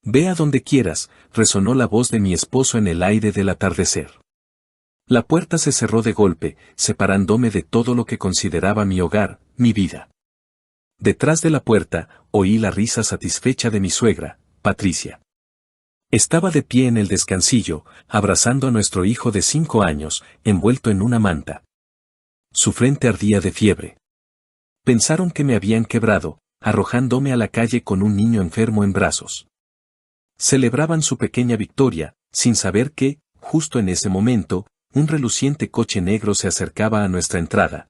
Ve a donde quieras, resonó la voz de mi esposo en el aire del atardecer. La puerta se cerró de golpe, separándome de todo lo que consideraba mi hogar, mi vida. Detrás de la puerta, oí la risa satisfecha de mi suegra, Patricia. Estaba de pie en el descansillo, abrazando a nuestro hijo de 5 años, envuelto en una manta. Su frente ardía de fiebre. Pensaron que me habían quebrado, arrojándome a la calle con un niño enfermo en brazos. Celebraban su pequeña victoria, sin saber que, justo en ese momento, un reluciente coche negro se acercaba a nuestra entrada.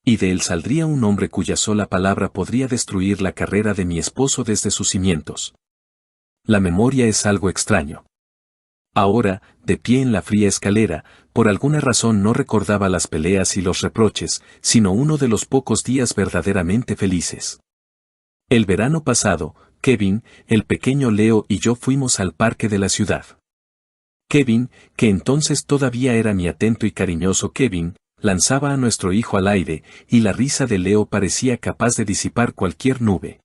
Y de él saldría un hombre cuya sola palabra podría destruir la carrera de mi esposo desde sus cimientos. La memoria es algo extraño. Ahora, de pie en la fría escalera, por alguna razón no recordaba las peleas y los reproches, sino uno de los pocos días verdaderamente felices. El verano pasado, Kevin, el pequeño Leo y yo fuimos al parque de la ciudad. Kevin, que entonces todavía era mi atento y cariñoso Kevin, lanzaba a nuestro hijo al aire, y la risa de Leo parecía capaz de disipar cualquier nube.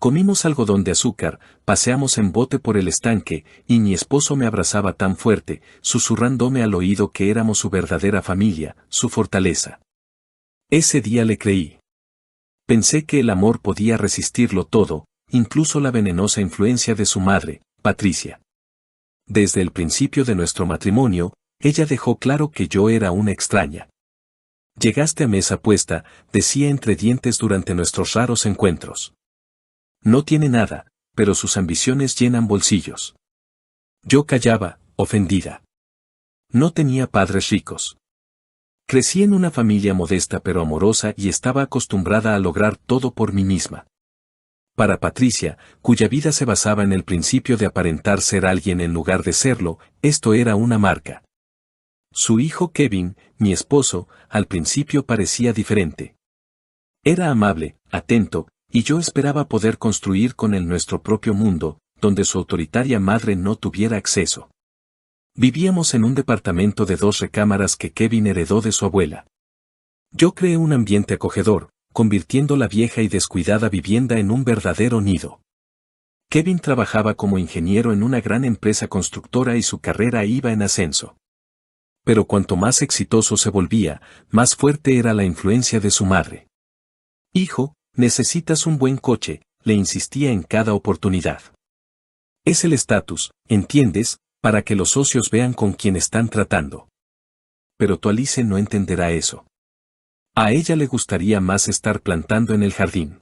Comimos algodón de azúcar, paseamos en bote por el estanque, y mi esposo me abrazaba tan fuerte, susurrándome al oído que éramos su verdadera familia, su fortaleza. Ese día le creí. Pensé que el amor podía resistirlo todo, incluso la venenosa influencia de su madre, Patricia. Desde el principio de nuestro matrimonio, ella dejó claro que yo era una extraña. Llegaste a mesa puesta, decía entre dientes durante nuestros raros encuentros. No tiene nada, pero sus ambiciones llenan bolsillos. Yo callaba, ofendida. No tenía padres ricos. Crecí en una familia modesta pero amorosa y estaba acostumbrada a lograr todo por mí misma. Para Patricia, cuya vida se basaba en el principio de aparentar ser alguien en lugar de serlo, esto era una marca. Su hijo Kevin, mi esposo, al principio parecía diferente. Era amable, atento, y yo esperaba poder construir con él nuestro propio mundo, donde su autoritaria madre no tuviera acceso. Vivíamos en un departamento de 2 recámaras que Kevin heredó de su abuela. Yo creé un ambiente acogedor, convirtiendo la vieja y descuidada vivienda en un verdadero nido. Kevin trabajaba como ingeniero en una gran empresa constructora y su carrera iba en ascenso. Pero cuanto más exitoso se volvía, más fuerte era la influencia de su madre. Hijo, necesitas un buen coche, le insistía en cada oportunidad. Es el estatus, ¿entiendes?, para que los socios vean con quién están tratando. Pero tu Alice no entenderá eso. A ella le gustaría más estar plantando en el jardín.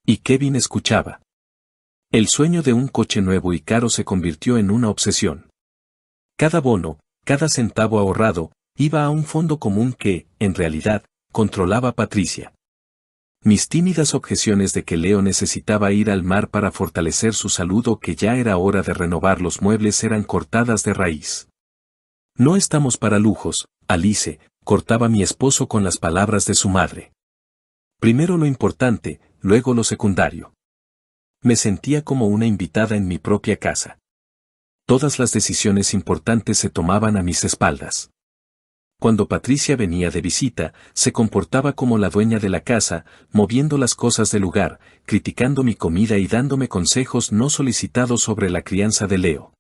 Y Kevin escuchaba. El sueño de un coche nuevo y caro se convirtió en una obsesión. Cada bono, cada centavo ahorrado, iba a un fondo común que, en realidad, controlaba Patricia. Mis tímidas objeciones de que Leo necesitaba ir al mar para fortalecer su salud o que ya era hora de renovar los muebles eran cortadas de raíz. No estamos para lujos, Alice, cortaba mi esposo con las palabras de su madre. Primero lo importante, luego lo secundario. Me sentía como una invitada en mi propia casa. Todas las decisiones importantes se tomaban a mis espaldas. Cuando Patricia venía de visita, se comportaba como la dueña de la casa, moviendo las cosas del lugar, criticando mi comida y dándome consejos no solicitados sobre la crianza de Leo.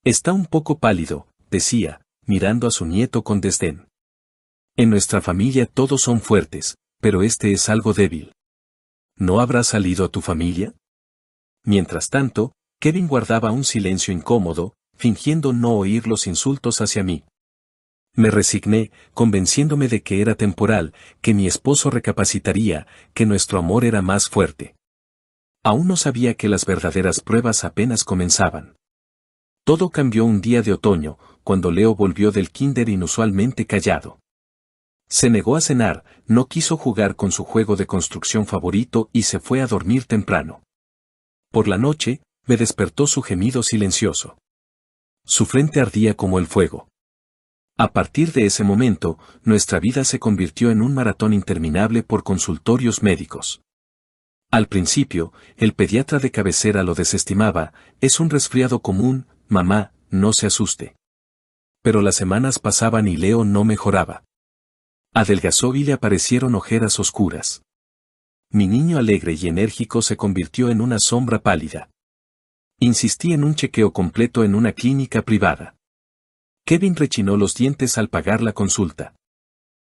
Está un poco pálido, decía, mirando a su nieto con desdén. En nuestra familia todos son fuertes, pero este es algo débil. ¿No habrá salido a tu familia? Mientras tanto, Kevin guardaba un silencio incómodo, fingiendo no oír los insultos hacia mí. Me resigné, convenciéndome de que era temporal, que mi esposo recapacitaría, que nuestro amor era más fuerte. Aún no sabía que las verdaderas pruebas apenas comenzaban. Todo cambió un día de otoño, cuando Leo volvió del kinder inusualmente callado. Se negó a cenar, no quiso jugar con su juego de construcción favorito y se fue a dormir temprano. Por la noche, me despertó su gemido silencioso. Su frente ardía como el fuego. A partir de ese momento, nuestra vida se convirtió en un maratón interminable por consultorios médicos. Al principio, el pediatra de cabecera lo desestimaba, es un resfriado común, mamá, no se asuste. Pero las semanas pasaban y Leo no mejoraba. Adelgazó y le aparecieron ojeras oscuras. Mi niño alegre y enérgico se convirtió en una sombra pálida. Insistí en un chequeo completo en una clínica privada. Kevin rechinó los dientes al pagar la consulta.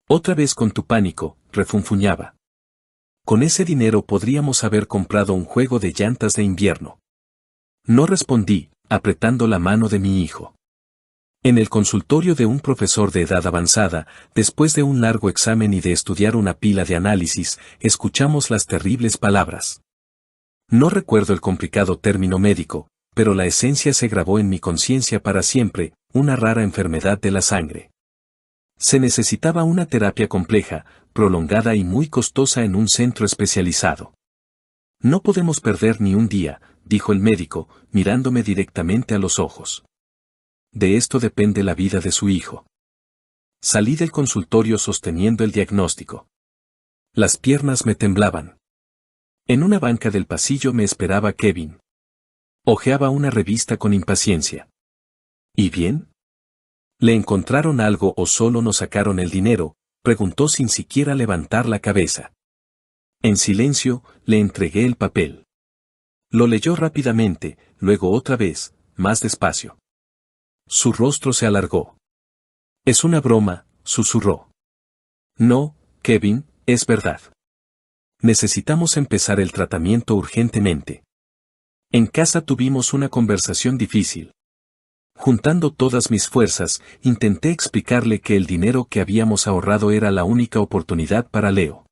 Otra vez con tu pánico, refunfuñaba. Con ese dinero podríamos haber comprado un juego de llantas de invierno. No respondí, apretando la mano de mi hijo. En el consultorio de un profesor de edad avanzada, después de un largo examen y de estudiar una pila de análisis, escuchamos las terribles palabras. No recuerdo el complicado término médico, pero la esencia se grabó en mi conciencia para siempre, una rara enfermedad de la sangre. Se necesitaba una terapia compleja, prolongada y muy costosa en un centro especializado. No podemos perder ni un día, dijo el médico, mirándome directamente a los ojos. De esto depende la vida de su hijo. Salí del consultorio sosteniendo el diagnóstico. Las piernas me temblaban. En una banca del pasillo me esperaba Kevin. Hojeaba una revista con impaciencia. ¿Y bien? ¿Le encontraron algo o solo nos sacaron el dinero?, preguntó sin siquiera levantar la cabeza. En silencio, le entregué el papel. Lo leyó rápidamente, luego otra vez, más despacio. Su rostro se alargó. Es una broma, susurró. No, Kevin, es verdad. Necesitamos empezar el tratamiento urgentemente. En casa tuvimos una conversación difícil. Juntando todas mis fuerzas, intenté explicarle que el dinero que habíamos ahorrado era la única oportunidad para Leo.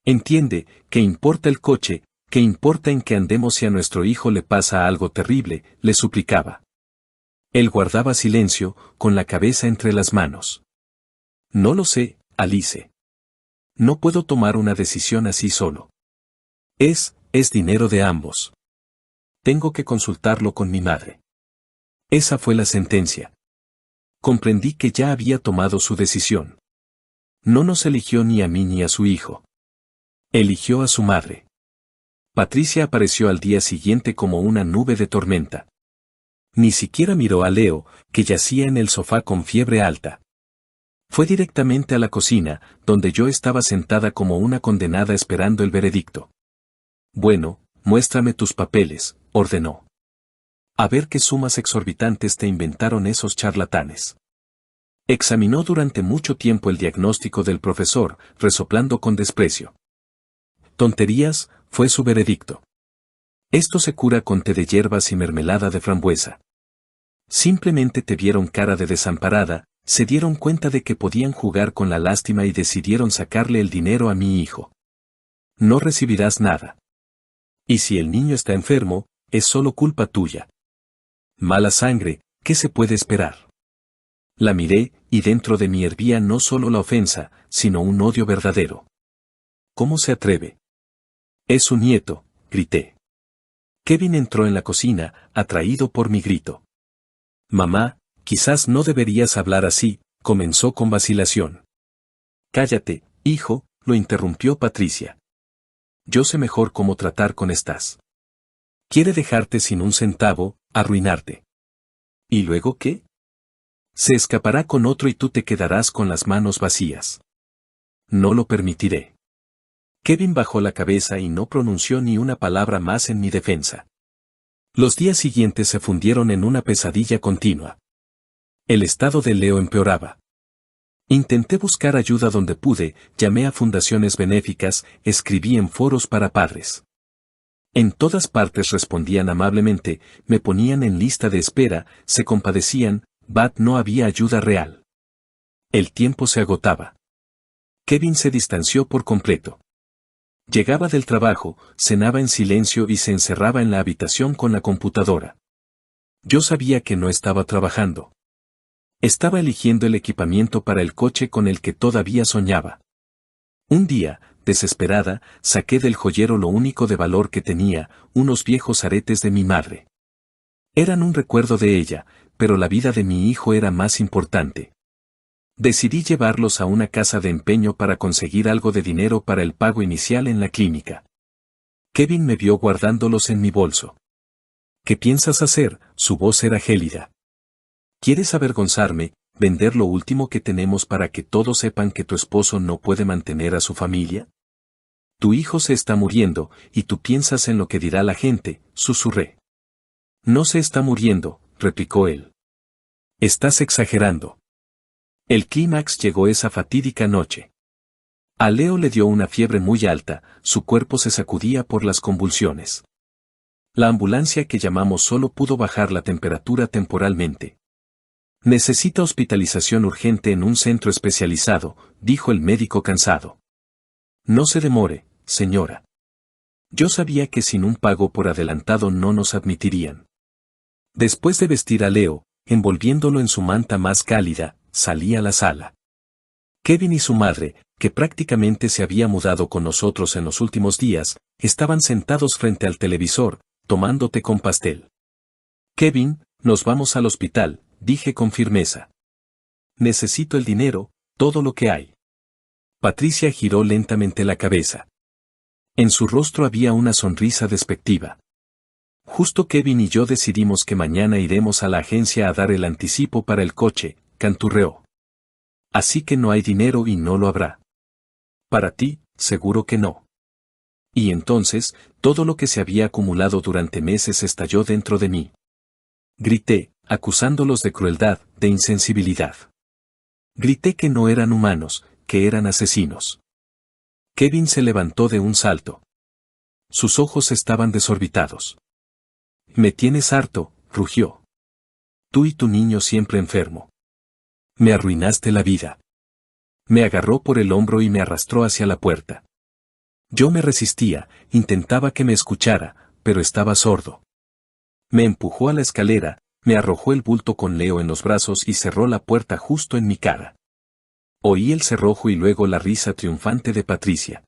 Entiende, ¿qué importa el coche? ¿Qué importa en que andemos si a nuestro hijo le pasa algo terrible?, le suplicaba. Él guardaba silencio, con la cabeza entre las manos. No lo sé, Alice. No puedo tomar una decisión así solo. Es dinero de ambos. Tengo que consultarlo con mi madre. Esa fue la sentencia. Comprendí que ya había tomado su decisión. No nos eligió ni a mí ni a su hijo. Eligió a su madre. Patricia apareció al día siguiente como una nube de tormenta. Ni siquiera miró a Leo, que yacía en el sofá con fiebre alta. Fue directamente a la cocina, donde yo estaba sentada como una condenada esperando el veredicto. Bueno, muéstrame tus papeles, ordenó. A ver qué sumas exorbitantes te inventaron esos charlatanes. Examinó durante mucho tiempo el diagnóstico del profesor, resoplando con desprecio. Tonterías, fue su veredicto. Esto se cura con té de hierbas y mermelada de frambuesa. Simplemente te vieron cara de desamparada, se dieron cuenta de que podían jugar con la lástima y decidieron sacarle el dinero a mi hijo. No recibirás nada. Y si el niño está enfermo, es solo culpa tuya. Mala sangre, ¿qué se puede esperar? La miré, y dentro de mí hervía no solo la ofensa, sino un odio verdadero. ¿Cómo se atreve? Es su nieto, grité. Kevin entró en la cocina, atraído por mi grito. Mamá, quizás no deberías hablar así, comenzó con vacilación. Cállate, hijo, lo interrumpió Patricia. Yo sé mejor cómo tratar con estas. Quiere dejarte sin un centavo, arruinarte. ¿Y luego qué? Se escapará con otro y tú te quedarás con las manos vacías. No lo permitiré. Kevin bajó la cabeza y no pronunció ni una palabra más en mi defensa. Los días siguientes se fundieron en una pesadilla continua. El estado de Leo empeoraba. Intenté buscar ayuda donde pude, llamé a fundaciones benéficas, escribí en foros para padres. En todas partes respondían amablemente, me ponían en lista de espera, se compadecían, no había ayuda real. El tiempo se agotaba. Kevin se distanció por completo. Llegaba del trabajo, cenaba en silencio y se encerraba en la habitación con la computadora. Yo sabía que no estaba trabajando. Estaba eligiendo el equipamiento para el coche con el que todavía soñaba. Un día, desesperada, saqué del joyero lo único de valor que tenía, unos viejos aretes de mi madre. Eran un recuerdo de ella, pero la vida de mi hijo era más importante. Decidí llevarlos a una casa de empeño para conseguir algo de dinero para el pago inicial en la clínica. Kevin me vio guardándolos en mi bolso. ¿Qué piensas hacer? Su voz era gélida. ¿Quieres avergonzarme, vender lo último que tenemos para que todos sepan que tu esposo no puede mantener a su familia? Tu hijo se está muriendo, y tú piensas en lo que dirá la gente, susurré. No se está muriendo, replicó él. Estás exagerando. El clímax llegó esa fatídica noche. A Leo le dio una fiebre muy alta, su cuerpo se sacudía por las convulsiones. La ambulancia que llamamos solo pudo bajar la temperatura temporalmente. Necesita hospitalización urgente en un centro especializado, dijo el médico cansado. No se demore, señora. Yo sabía que sin un pago por adelantado no nos admitirían. Después de vestir a Leo, envolviéndolo en su manta más cálida, salí a la sala. Kevin y su madre, que prácticamente se había mudado con nosotros en los últimos días, estaban sentados frente al televisor, tomando té con pastel. Kevin, nos vamos al hospital, dije con firmeza. Necesito el dinero, todo lo que hay. Patricia giró lentamente la cabeza. En su rostro había una sonrisa despectiva. Justo Kevin y yo decidimos que mañana iremos a la agencia a dar el anticipo para el coche, canturreó. Así que no hay dinero y no lo habrá. Para ti, seguro que no. Y entonces, todo lo que se había acumulado durante meses estalló dentro de mí. Grité, acusándolos de crueldad, de insensibilidad. Grité que no eran humanos, que eran asesinos. Kevin se levantó de un salto. Sus ojos estaban desorbitados. Me tienes harto, rugió. Tú y tu niño siempre enfermo. Me arruinaste la vida. Me agarró por el hombro y me arrastró hacia la puerta. Yo me resistía, intentaba que me escuchara, pero estaba sordo. Me empujó a la escalera, me arrojó el bulto con Leo en los brazos y cerró la puerta justo en mi cara. Oí el cerrojo y luego la risa triunfante de Patricia.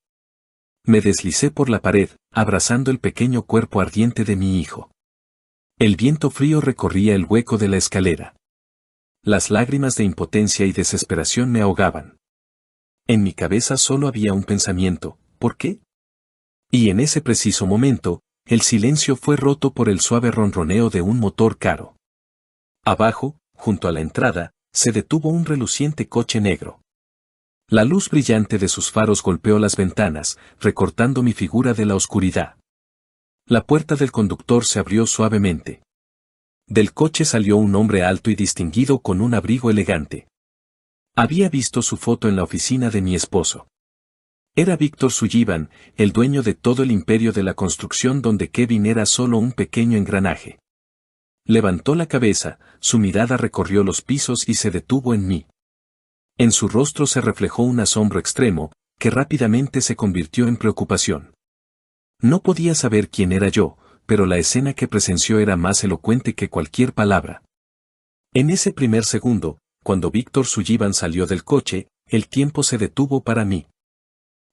Me deslicé por la pared, abrazando el pequeño cuerpo ardiente de mi hijo. El viento frío recorría el hueco de la escalera. Las lágrimas de impotencia y desesperación me ahogaban. En mi cabeza solo había un pensamiento, ¿por qué? Y en ese preciso momento, el silencio fue roto por el suave ronroneo de un motor caro. Abajo, junto a la entrada, se detuvo un reluciente coche negro. La luz brillante de sus faros golpeó las ventanas, recortando mi figura de la oscuridad. La puerta del conductor se abrió suavemente. Del coche salió un hombre alto y distinguido con un abrigo elegante. Había visto su foto en la oficina de mi esposo. Era Víctor Sullivan, el dueño de todo el imperio de la construcción donde Kevin era solo un pequeño engranaje. Levantó la cabeza, su mirada recorrió los pisos y se detuvo en mí. En su rostro se reflejó un asombro extremo, que rápidamente se convirtió en preocupación. No podía saber quién era yo, pero la escena que presenció era más elocuente que cualquier palabra. En ese primer segundo, cuando Víctor Sullivan salió del coche, el tiempo se detuvo para mí.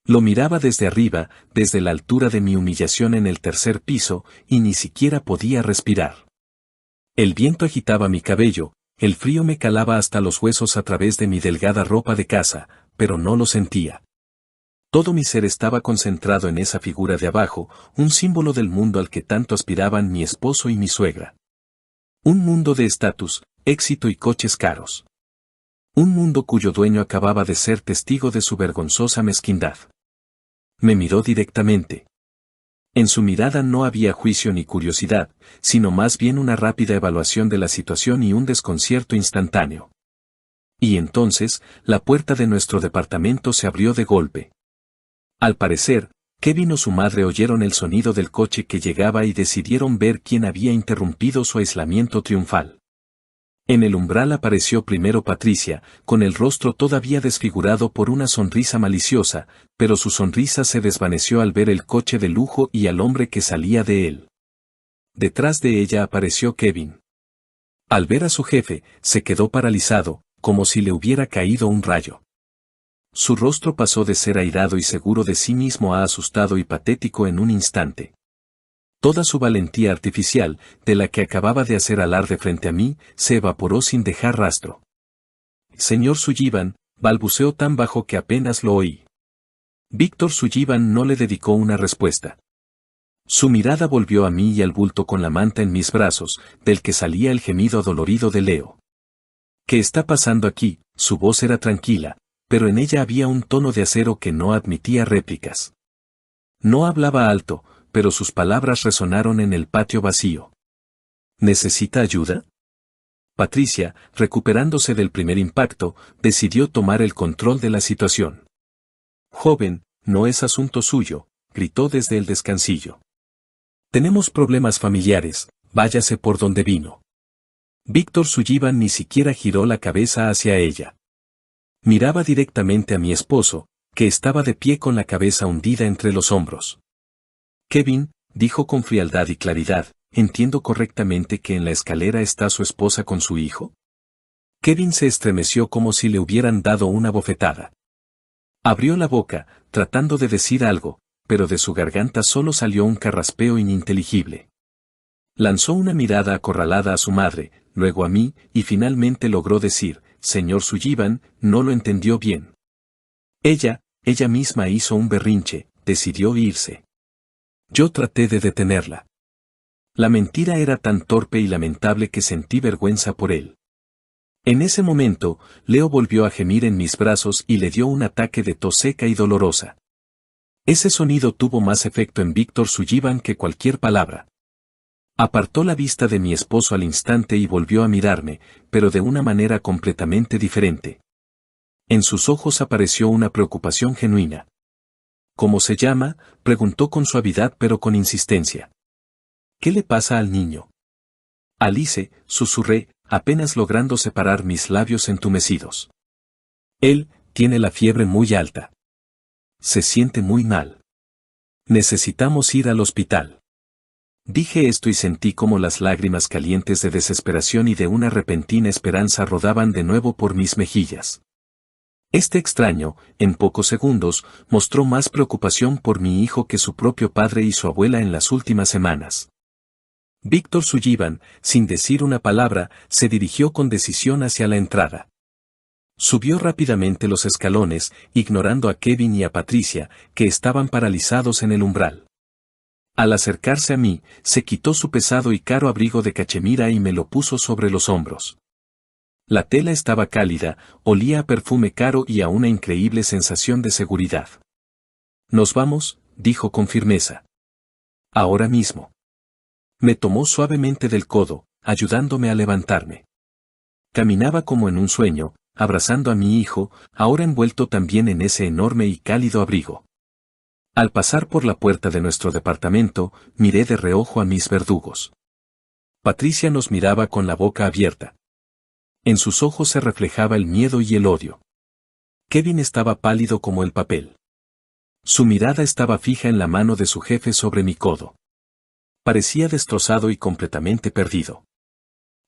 Lo miraba desde arriba, desde la altura de mi humillación en el tercer piso, y ni siquiera podía respirar. El viento agitaba mi cabello, el frío me calaba hasta los huesos a través de mi delgada ropa de casa, pero no lo sentía. Todo mi ser estaba concentrado en esa figura de abajo, un símbolo del mundo al que tanto aspiraban mi esposo y mi suegra. Un mundo de estatus, éxito y coches caros. Un mundo cuyo dueño acababa de ser testigo de su vergonzosa mezquindad. Me miró directamente. En su mirada no había juicio ni curiosidad, sino más bien una rápida evaluación de la situación y un desconcierto instantáneo. Y entonces, la puerta de nuestro departamento se abrió de golpe. Al parecer, Kevin o su madre oyeron el sonido del coche que llegaba y decidieron ver quién había interrumpido su aislamiento triunfal. En el umbral apareció primero Patricia, con el rostro todavía desfigurado por una sonrisa maliciosa, pero su sonrisa se desvaneció al ver el coche de lujo y al hombre que salía de él. Detrás de ella apareció Kevin. Al ver a su jefe, se quedó paralizado, como si le hubiera caído un rayo. Su rostro pasó de ser airado y seguro de sí mismo a asustado y patético en un instante. Toda su valentía artificial, de la que acababa de hacer alarde frente a mí, se evaporó sin dejar rastro. Señor Sullivan, balbuceó tan bajo que apenas lo oí. Víctor Sullivan no le dedicó una respuesta. Su mirada volvió a mí y al bulto con la manta en mis brazos, del que salía el gemido dolorido de Leo. ¿Qué está pasando aquí? Su voz era tranquila, pero en ella había un tono de acero que no admitía réplicas. No hablaba alto, pero sus palabras resonaron en el patio vacío. ¿Necesita ayuda? Patricia, recuperándose del primer impacto, decidió tomar el control de la situación. Joven, no es asunto suyo, gritó desde el descansillo. Tenemos problemas familiares, váyase por donde vino. Víctor Sullivan ni siquiera giró la cabeza hacia ella. Miraba directamente a mi esposo, que estaba de pie con la cabeza hundida entre los hombros. Kevin, dijo con frialdad y claridad, ¿entiendo correctamente que en la escalera está su esposa con su hijo? Kevin se estremeció como si le hubieran dado una bofetada. Abrió la boca, tratando de decir algo, pero de su garganta solo salió un carraspeo ininteligible. Lanzó una mirada acorralada a su madre, luego a mí, y finalmente logró decir, «Señor Sullivan, no lo entendió bien». Ella misma hizo un berrinche, decidió irse. Yo traté de detenerla. La mentira era tan torpe y lamentable que sentí vergüenza por él. En ese momento, Leo volvió a gemir en mis brazos y le dio un ataque de tos seca y dolorosa. Ese sonido tuvo más efecto en Víctor Sullivan que cualquier palabra. Apartó la vista de mi esposo al instante y volvió a mirarme, pero de una manera completamente diferente. En sus ojos apareció una preocupación genuina. «¿Cómo se llama?», preguntó con suavidad pero con insistencia. «¿Qué le pasa al niño?». «Alice», susurré, apenas logrando separar mis labios entumecidos. «Él tiene la fiebre muy alta. Se siente muy mal. Necesitamos ir al hospital». Dije esto y sentí como las lágrimas calientes de desesperación y de una repentina esperanza rodaban de nuevo por mis mejillas. Este extraño, en pocos segundos, mostró más preocupación por mi hijo que su propio padre y su abuela en las últimas semanas. Víctor Sullivan, sin decir una palabra, se dirigió con decisión hacia la entrada. Subió rápidamente los escalones, ignorando a Kevin y a Patricia, que estaban paralizados en el umbral. Al acercarse a mí, se quitó su pesado y caro abrigo de cachemira y me lo puso sobre los hombros. La tela estaba cálida, olía a perfume caro y a una increíble sensación de seguridad. «Nos vamos», dijo con firmeza. «Ahora mismo». Me tomó suavemente del codo, ayudándome a levantarme. Caminaba como en un sueño, abrazando a mi hijo, ahora envuelto también en ese enorme y cálido abrigo. Al pasar por la puerta de nuestro departamento, miré de reojo a mis verdugos. Patricia nos miraba con la boca abierta. En sus ojos se reflejaba el miedo y el odio. Kevin estaba pálido como el papel. Su mirada estaba fija en la mano de su jefe sobre mi codo. Parecía destrozado y completamente perdido.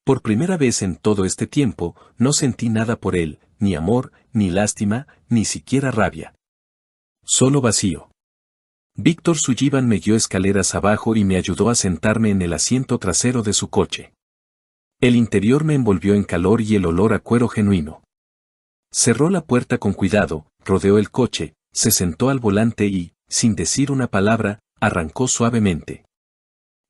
Por primera vez en todo este tiempo, no sentí nada por él, ni amor, ni lástima, ni siquiera rabia. Solo vacío. Víctor Sullivan me guió escaleras abajo y me ayudó a sentarme en el asiento trasero de su coche. El interior me envolvió en calor y el olor a cuero genuino. Cerró la puerta con cuidado, rodeó el coche, se sentó al volante y, sin decir una palabra, arrancó suavemente.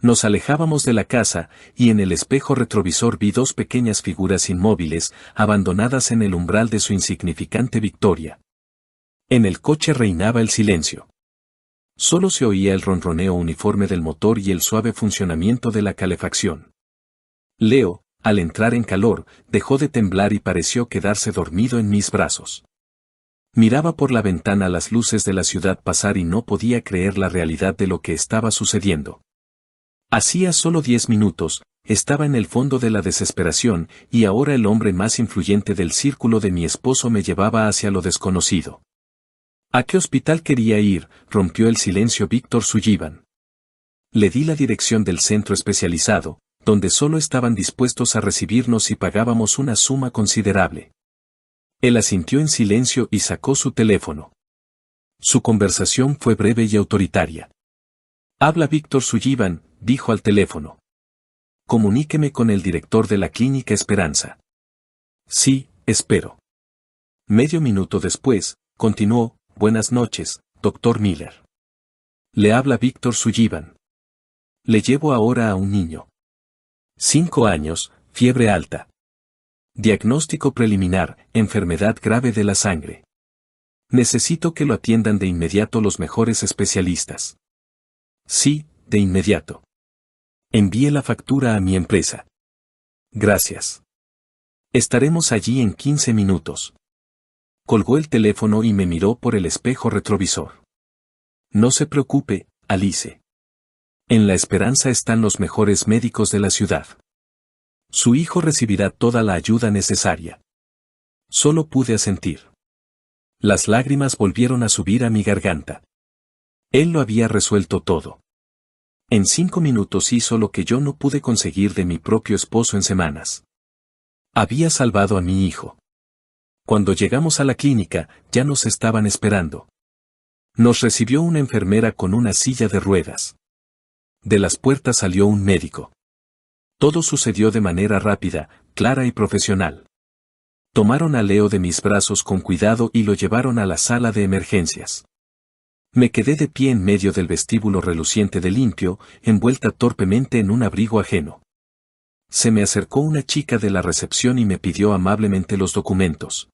Nos alejábamos de la casa, y en el espejo retrovisor vi dos pequeñas figuras inmóviles, abandonadas en el umbral de su insignificante victoria. En el coche reinaba el silencio. Solo se oía el ronroneo uniforme del motor y el suave funcionamiento de la calefacción. Leo, al entrar en calor, dejó de temblar y pareció quedarse dormido en mis brazos. Miraba por la ventana las luces de la ciudad pasar y no podía creer la realidad de lo que estaba sucediendo. Hacía solo 10 minutos, estaba en el fondo de la desesperación, y ahora el hombre más influyente del círculo de mi esposo me llevaba hacia lo desconocido. ¿A qué hospital quería ir?, rompió el silencio Víctor Sullivan. Le di la dirección del centro especializado, donde solo estaban dispuestos a recibirnos si pagábamos una suma considerable. Él asintió en silencio y sacó su teléfono. Su conversación fue breve y autoritaria. «Habla Víctor Sullivan», dijo al teléfono. «Comuníqueme con el director de la Clínica Esperanza». «Sí, espero». Medio minuto después, continuó, «Buenas noches, doctor Miller. Le habla Víctor Sullivan. Le llevo ahora a un niño. 5 años, fiebre alta. Diagnóstico preliminar, enfermedad grave de la sangre. Necesito que lo atiendan de inmediato los mejores especialistas». «Sí, de inmediato». Envíe la factura a mi empresa. Gracias. Estaremos allí en 15 minutos. Colgó el teléfono y me miró por el espejo retrovisor. No se preocupe, Alice. En La Esperanza están los mejores médicos de la ciudad. Su hijo recibirá toda la ayuda necesaria. Solo pude asentir. Las lágrimas volvieron a subir a mi garganta. Él lo había resuelto todo. En 5 minutos hizo lo que yo no pude conseguir de mi propio esposo en semanas. Había salvado a mi hijo. Cuando llegamos a la clínica, ya nos estaban esperando. Nos recibió una enfermera con una silla de ruedas. De las puertas salió un médico. Todo sucedió de manera rápida, clara y profesional. Tomaron a Leo de mis brazos con cuidado y lo llevaron a la sala de emergencias. Me quedé de pie en medio del vestíbulo reluciente de limpio, envuelta torpemente en un abrigo ajeno. Se me acercó una chica de la recepción y me pidió amablemente los documentos.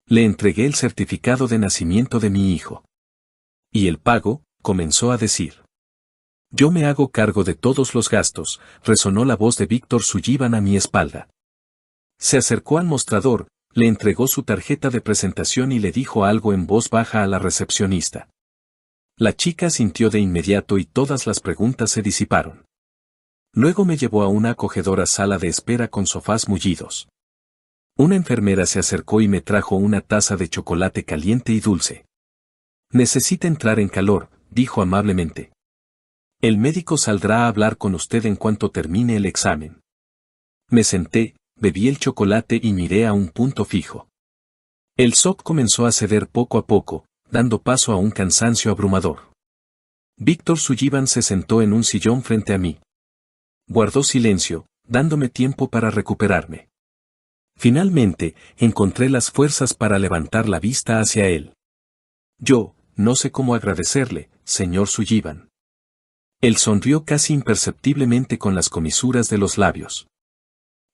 Le entregué el certificado de nacimiento de mi hijo. ¿Y el pago?, comenzó a decir. Yo me hago cargo de todos los gastos, resonó la voz de Víctor Sullivan a mi espalda. Se acercó al mostrador, le entregó su tarjeta de presentación y le dijo algo en voz baja a la recepcionista. La chica asintió de inmediato y todas las preguntas se disiparon. Luego me llevó a una acogedora sala de espera con sofás mullidos. Una enfermera se acercó y me trajo una taza de chocolate caliente y dulce. Necesita entrar en calor, dijo amablemente. El médico saldrá a hablar con usted en cuanto termine el examen. Me senté, bebí el chocolate y miré a un punto fijo. El shock comenzó a ceder poco a poco, dando paso a un cansancio abrumador. Víctor Sullivan se sentó en un sillón frente a mí. Guardó silencio, dándome tiempo para recuperarme. Finalmente, encontré las fuerzas para levantar la vista hacia él. Yo, no sé cómo agradecerle, señor Sullivan. Él sonrió casi imperceptiblemente con las comisuras de los labios.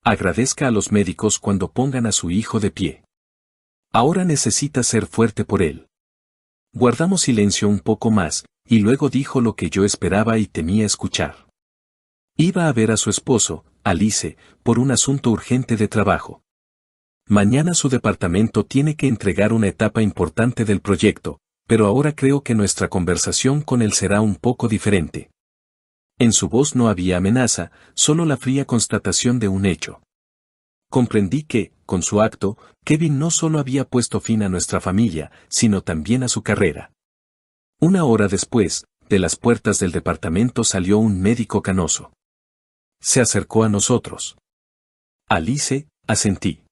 Agradezca a los médicos cuando pongan a su hijo de pie. Ahora necesita ser fuerte por él. Guardamos silencio un poco más, y luego dijo lo que yo esperaba y temía escuchar. Iba a ver a su esposo, Alice, por un asunto urgente de trabajo. Mañana su departamento tiene que entregar una etapa importante del proyecto, pero ahora creo que nuestra conversación con él será un poco diferente. En su voz no había amenaza, solo la fría constatación de un hecho. Comprendí que, con su acto, Kevin no solo había puesto fin a nuestra familia, sino también a su carrera. Una hora después, de las puertas del departamento salió un médico canoso. Se acercó a nosotros. Alice, asentí.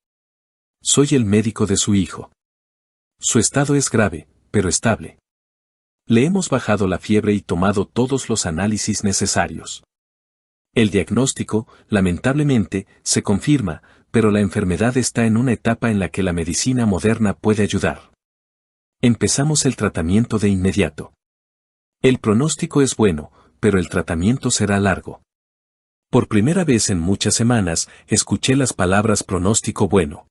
Soy el médico de su hijo. Su estado es grave, pero estable. Le hemos bajado la fiebre y tomado todos los análisis necesarios. El diagnóstico, lamentablemente, se confirma, pero la enfermedad está en una etapa en la que la medicina moderna puede ayudar. Empezamos el tratamiento de inmediato. El pronóstico es bueno, pero el tratamiento será largo. Por primera vez en muchas semanas, escuché las palabras pronóstico bueno.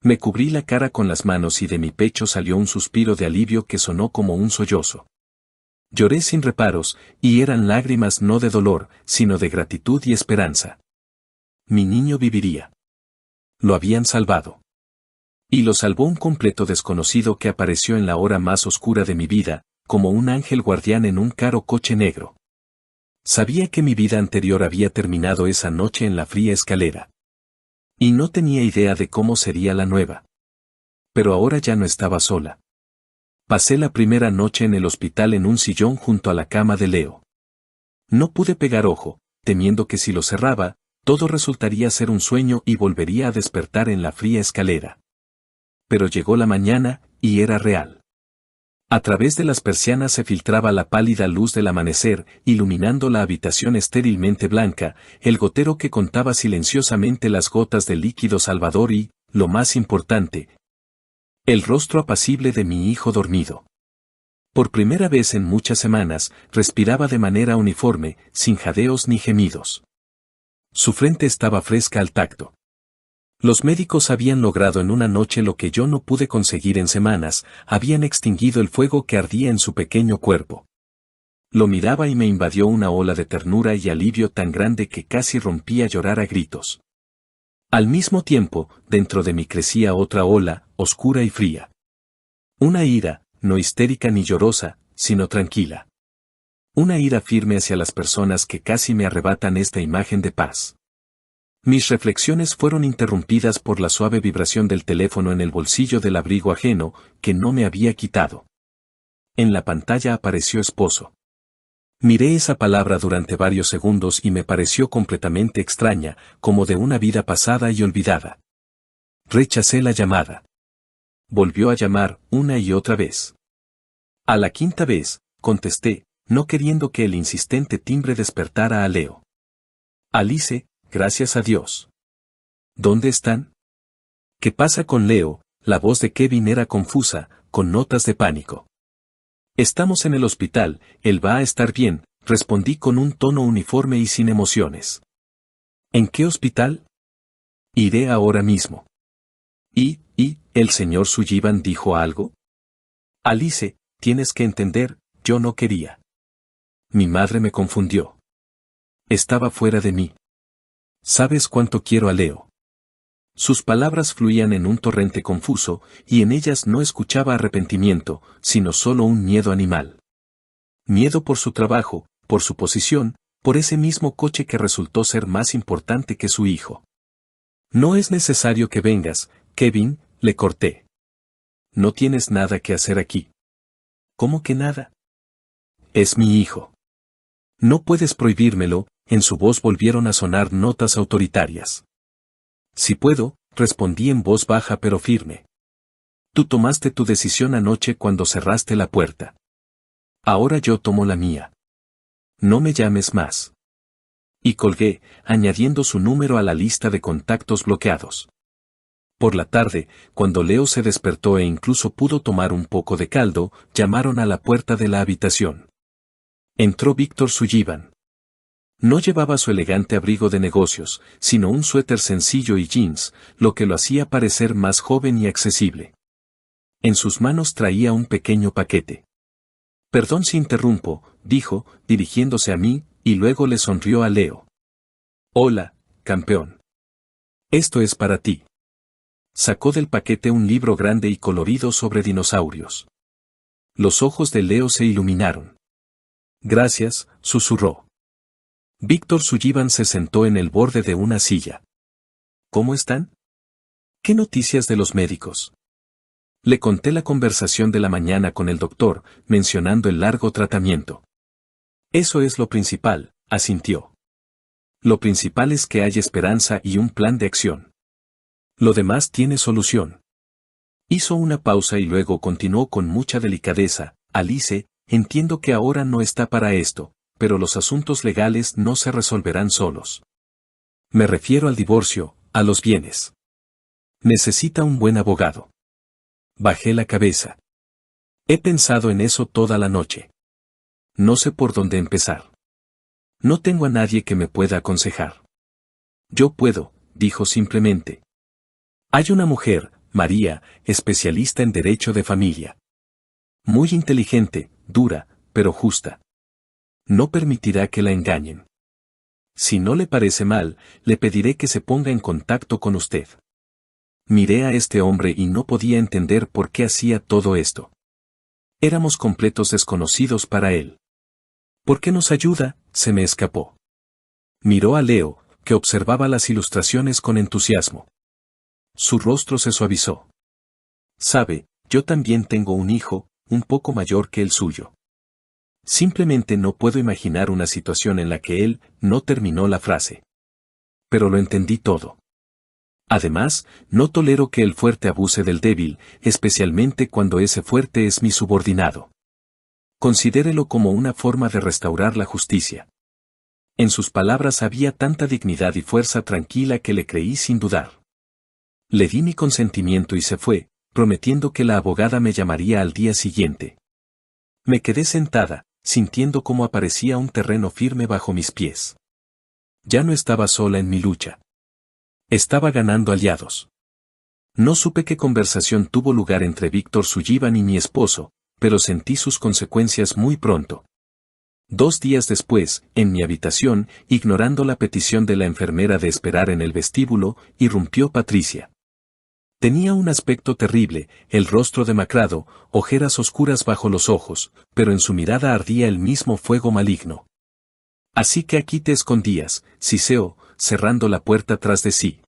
Me cubrí la cara con las manos y de mi pecho salió un suspiro de alivio que sonó como un sollozo. Lloré sin reparos, y eran lágrimas no de dolor, sino de gratitud y esperanza. Mi niño viviría. Lo habían salvado. Y lo salvó un completo desconocido que apareció en la hora más oscura de mi vida, como un ángel guardián en un caro coche negro. Sabía que mi vida anterior había terminado esa noche en la fría escalera. Y no tenía idea de cómo sería la nueva. Pero ahora ya no estaba sola. Pasé la primera noche en el hospital en un sillón junto a la cama de Leo. No pude pegar ojo, temiendo que si lo cerraba, todo resultaría ser un sueño y volvería a despertar en la fría escalera. Pero llegó la mañana, y era real. A través de las persianas se filtraba la pálida luz del amanecer, iluminando la habitación estérilmente blanca, el gotero que contaba silenciosamente las gotas de líquido salvador y, lo más importante, el rostro apacible de mi hijo dormido. Por primera vez en muchas semanas, respiraba de manera uniforme, sin jadeos ni gemidos. Su frente estaba fresca al tacto. Los médicos habían logrado en una noche lo que yo no pude conseguir en semanas, habían extinguido el fuego que ardía en su pequeño cuerpo. Lo miraba y me invadió una ola de ternura y alivio tan grande que casi rompí a llorar a gritos. Al mismo tiempo, dentro de mí crecía otra ola, oscura y fría. Una ira, no histérica ni llorosa, sino tranquila. Una ira firme hacia las personas que casi me arrebatan esta imagen de paz. Mis reflexiones fueron interrumpidas por la suave vibración del teléfono en el bolsillo del abrigo ajeno, que no me había quitado. En la pantalla apareció esposo. Miré esa palabra durante varios segundos y me pareció completamente extraña, como de una vida pasada y olvidada. Rechacé la llamada. Volvió a llamar una y otra vez. A la quinta vez, contesté, no queriendo que el insistente timbre despertara a Leo. Alice, gracias a Dios. ¿Dónde están? ¿Qué pasa con Leo? La voz de Kevin era confusa, con notas de pánico. Estamos en el hospital, él va a estar bien, respondí con un tono uniforme y sin emociones. ¿En qué hospital? Iré ahora mismo. ¿El señor Sullivan dijo algo? Alice, tienes que entender, yo no quería. Mi madre me confundió. Estaba fuera de mí. ¿Sabes cuánto quiero a Leo? Sus palabras fluían en un torrente confuso, y en ellas no escuchaba arrepentimiento, sino solo un miedo animal. Miedo por su trabajo, por su posición, por ese mismo coche que resultó ser más importante que su hijo. No es necesario que vengas, Kevin, le corté. No tienes nada que hacer aquí. ¿Cómo que nada? Es mi hijo. No puedes prohibírmelo, en su voz volvieron a sonar notas autoritarias. Si puedo, respondí en voz baja pero firme. Tú tomaste tu decisión anoche cuando cerraste la puerta. Ahora yo tomo la mía. No me llames más. Y colgué, añadiendo su número a la lista de contactos bloqueados. Por la tarde, cuando Leo se despertó e incluso pudo tomar un poco de caldo, llamaron a la puerta de la habitación. Entró Víctor Sullivan. No llevaba su elegante abrigo de negocios, sino un suéter sencillo y jeans, lo que lo hacía parecer más joven y accesible. En sus manos traía un pequeño paquete. Perdón si interrumpo, dijo, dirigiéndose a mí, y luego le sonrió a Leo. Hola, campeón. Esto es para ti. Sacó del paquete un libro grande y colorido sobre dinosaurios. Los ojos de Leo se iluminaron. Gracias, susurró. Víctor Sullivan se sentó en el borde de una silla. ¿Cómo están? ¿Qué noticias de los médicos? Le conté la conversación de la mañana con el doctor, mencionando el largo tratamiento. Eso es lo principal, asintió. Lo principal es que hay esperanza y un plan de acción. Lo demás tiene solución. Hizo una pausa y luego continuó con mucha delicadeza. Alice, entiendo que ahora no está para esto, pero los asuntos legales no se resolverán solos. Me refiero al divorcio, a los bienes. Necesita un buen abogado. Bajé la cabeza. He pensado en eso toda la noche. No sé por dónde empezar. No tengo a nadie que me pueda aconsejar. Yo puedo, dijo simplemente. Hay una mujer, María, especialista en derecho de familia. Muy inteligente, dura, pero justa. No permitirá que la engañen. Si no le parece mal, le pediré que se ponga en contacto con usted. Miré a este hombre y no podía entender por qué hacía todo esto. Éramos completos desconocidos para él. ¿Por qué nos ayuda? Se me escapó. Miró a Leo, que observaba las ilustraciones con entusiasmo. Su rostro se suavizó. Sabe, yo también tengo un hijo, un poco mayor que el suyo. Simplemente no puedo imaginar una situación en la que él no terminó la frase. Pero lo entendí todo. Además, no tolero que el fuerte abuse del débil, especialmente cuando ese fuerte es mi subordinado. Considérelo como una forma de restaurar la justicia. En sus palabras había tanta dignidad y fuerza tranquila que le creí sin dudar. Le di mi consentimiento y se fue, prometiendo que la abogada me llamaría al día siguiente. Me quedé sentada, sintiendo cómo aparecía un terreno firme bajo mis pies. Ya no estaba sola en mi lucha. Estaba ganando aliados. No supe qué conversación tuvo lugar entre Víctor Sullivan y mi esposo, pero sentí sus consecuencias muy pronto. 2 días después, en mi habitación, ignorando la petición de la enfermera de esperar en el vestíbulo, irrumpió Patricia. Tenía un aspecto terrible, el rostro demacrado, ojeras oscuras bajo los ojos, pero en su mirada ardía el mismo fuego maligno. Así que aquí te escondías, siseó, cerrando la puerta tras de sí.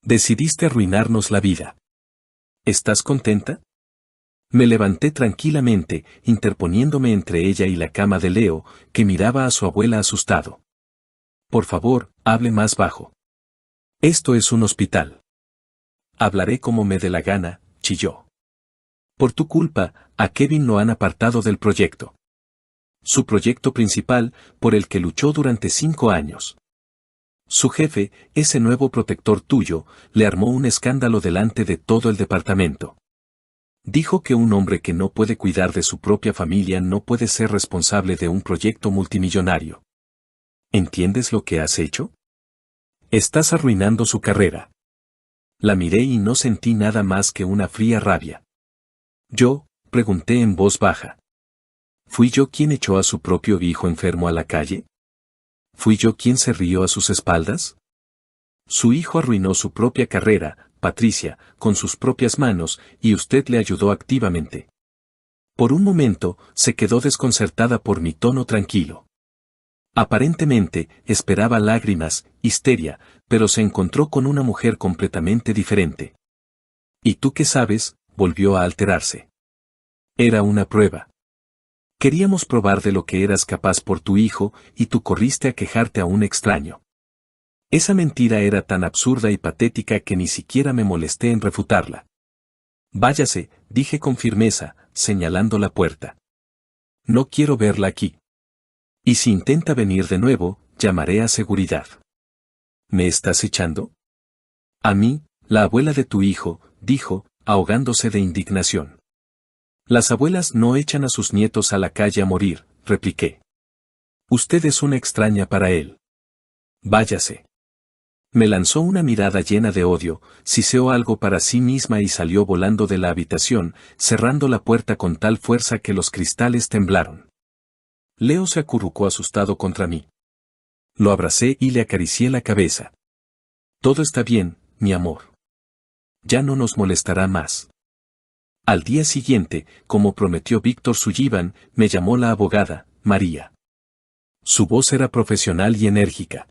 Decidiste arruinarnos la vida. ¿Estás contenta? Me levanté tranquilamente, interponiéndome entre ella y la cama de Leo, que miraba a su abuela asustado. Por favor, hable más bajo. Esto es un hospital. Hablaré como me dé la gana, chilló. Por tu culpa, a Kevin lo han apartado del proyecto. Su proyecto principal, por el que luchó durante 5 años. Su jefe, ese nuevo protector tuyo, le armó un escándalo delante de todo el departamento. Dijo que un hombre que no puede cuidar de su propia familia no puede ser responsable de un proyecto multimillonario. ¿Entiendes lo que has hecho? Estás arruinando su carrera. La miré y no sentí nada más que una fría rabia. Yo, pregunté en voz baja. ¿Fui yo quien echó a su propio hijo enfermo a la calle? ¿Fui yo quien se rió a sus espaldas? Su hijo arruinó su propia carrera, Patricia, con sus propias manos, y usted le ayudó activamente. Por un momento, se quedó desconcertada por mi tono tranquilo. Aparentemente, esperaba lágrimas, histeria, pero se encontró con una mujer completamente diferente. ¿Y tú qué sabes? Volvió a alterarse. Era una prueba. Queríamos probar de lo que eras capaz por tu hijo, y tú corriste a quejarte a un extraño. Esa mentira era tan absurda y patética que ni siquiera me molesté en refutarla. Váyase, dije con firmeza, señalando la puerta. No quiero verla aquí. Y si intenta venir de nuevo, llamaré a seguridad. ¿Me estás echando? A mí, la abuela de tu hijo, dijo, ahogándose de indignación. Las abuelas no echan a sus nietos a la calle a morir, repliqué. Usted es una extraña para él. Váyase. Me lanzó una mirada llena de odio, siseó algo para sí misma y salió volando de la habitación, cerrando la puerta con tal fuerza que los cristales temblaron. Leo se acurrucó asustado contra mí. Lo abracé y le acaricié la cabeza. Todo está bien, mi amor. Ya no nos molestará más. Al día siguiente, como prometió Víctor Sullivan, me llamó la abogada, María. Su voz era profesional y enérgica.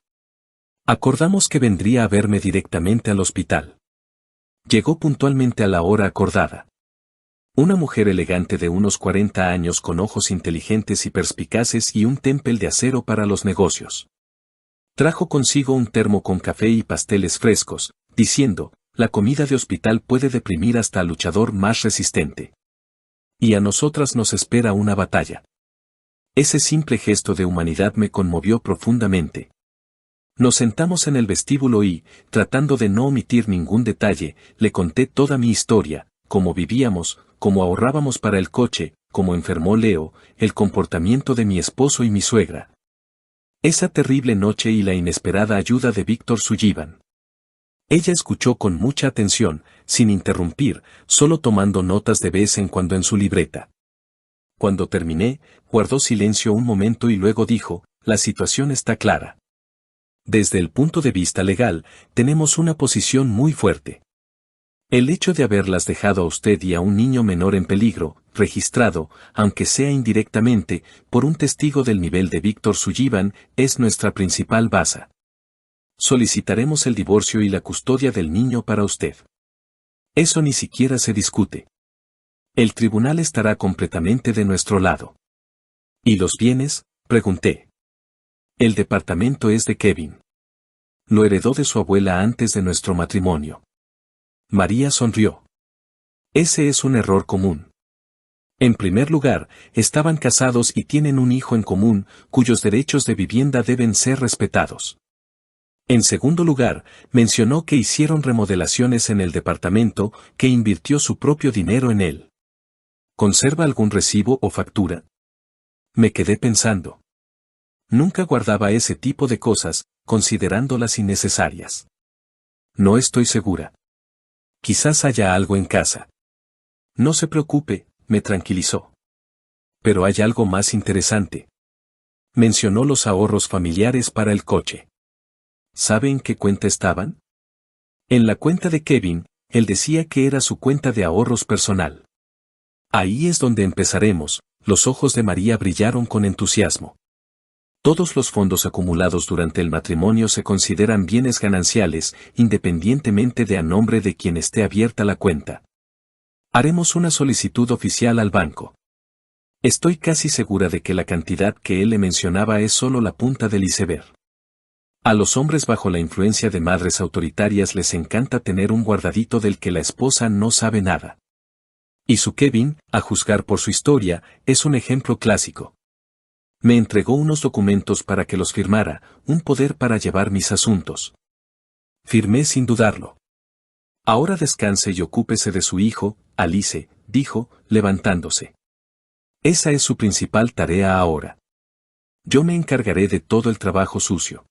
Acordamos que vendría a verme directamente al hospital. Llegó puntualmente a la hora acordada. Una mujer elegante de unos 40 años con ojos inteligentes y perspicaces y un temple de acero para los negocios. Trajo consigo un termo con café y pasteles frescos, diciendo, la comida de hospital puede deprimir hasta al luchador más resistente. Y a nosotras nos espera una batalla. Ese simple gesto de humanidad me conmovió profundamente. Nos sentamos en el vestíbulo y, tratando de no omitir ningún detalle, le conté toda mi historia, cómo vivíamos, cómo ahorrábamos para el coche, cómo enfermó Leo, el comportamiento de mi esposo y mi suegra. Esa terrible noche y la inesperada ayuda de Víctor Sullivan. Ella escuchó con mucha atención, sin interrumpir, solo tomando notas de vez en cuando en su libreta. Cuando terminé, guardó silencio un momento y luego dijo, la situación está clara. Desde el punto de vista legal, tenemos una posición muy fuerte. El hecho de haberlas dejado a usted y a un niño menor en peligro, registrado, aunque sea indirectamente, por un testigo del nivel de Víctor Sullivan, es nuestra principal base. Solicitaremos el divorcio y la custodia del niño para usted. Eso ni siquiera se discute. El tribunal estará completamente de nuestro lado. ¿Y los bienes? Pregunté. El departamento es de Kevin. Lo heredó de su abuela antes de nuestro matrimonio. María sonrió. Ese es un error común. En primer lugar, estaban casados y tienen un hijo en común, cuyos derechos de vivienda deben ser respetados. En segundo lugar, mencionó que hicieron remodelaciones en el departamento, que invirtió su propio dinero en él. ¿Conserva algún recibo o factura? Me quedé pensando. Nunca guardaba ese tipo de cosas, considerándolas innecesarias. No estoy segura. Quizás haya algo en casa. No se preocupe, me tranquilizó. Pero hay algo más interesante. Mencionó los ahorros familiares para el coche. ¿Sabe en qué cuenta estaban? En la cuenta de Kevin, él decía que era su cuenta de ahorros personal. Ahí es donde empezaremos. Los ojos de María brillaron con entusiasmo. Todos los fondos acumulados durante el matrimonio se consideran bienes gananciales, independientemente de a nombre de quien esté abierta la cuenta. Haremos una solicitud oficial al banco. Estoy casi segura de que la cantidad que él le mencionaba es solo la punta del iceberg. A los hombres bajo la influencia de madres autoritarias les encanta tener un guardadito del que la esposa no sabe nada. Y su Kevin, a juzgar por su historia, es un ejemplo clásico. Me entregó unos documentos para que los firmara, un poder para llevar mis asuntos. Firmé sin dudarlo. Ahora descanse y ocúpese de su hijo, Alice, dijo, levantándose. Esa es su principal tarea ahora. Yo me encargaré de todo el trabajo sucio.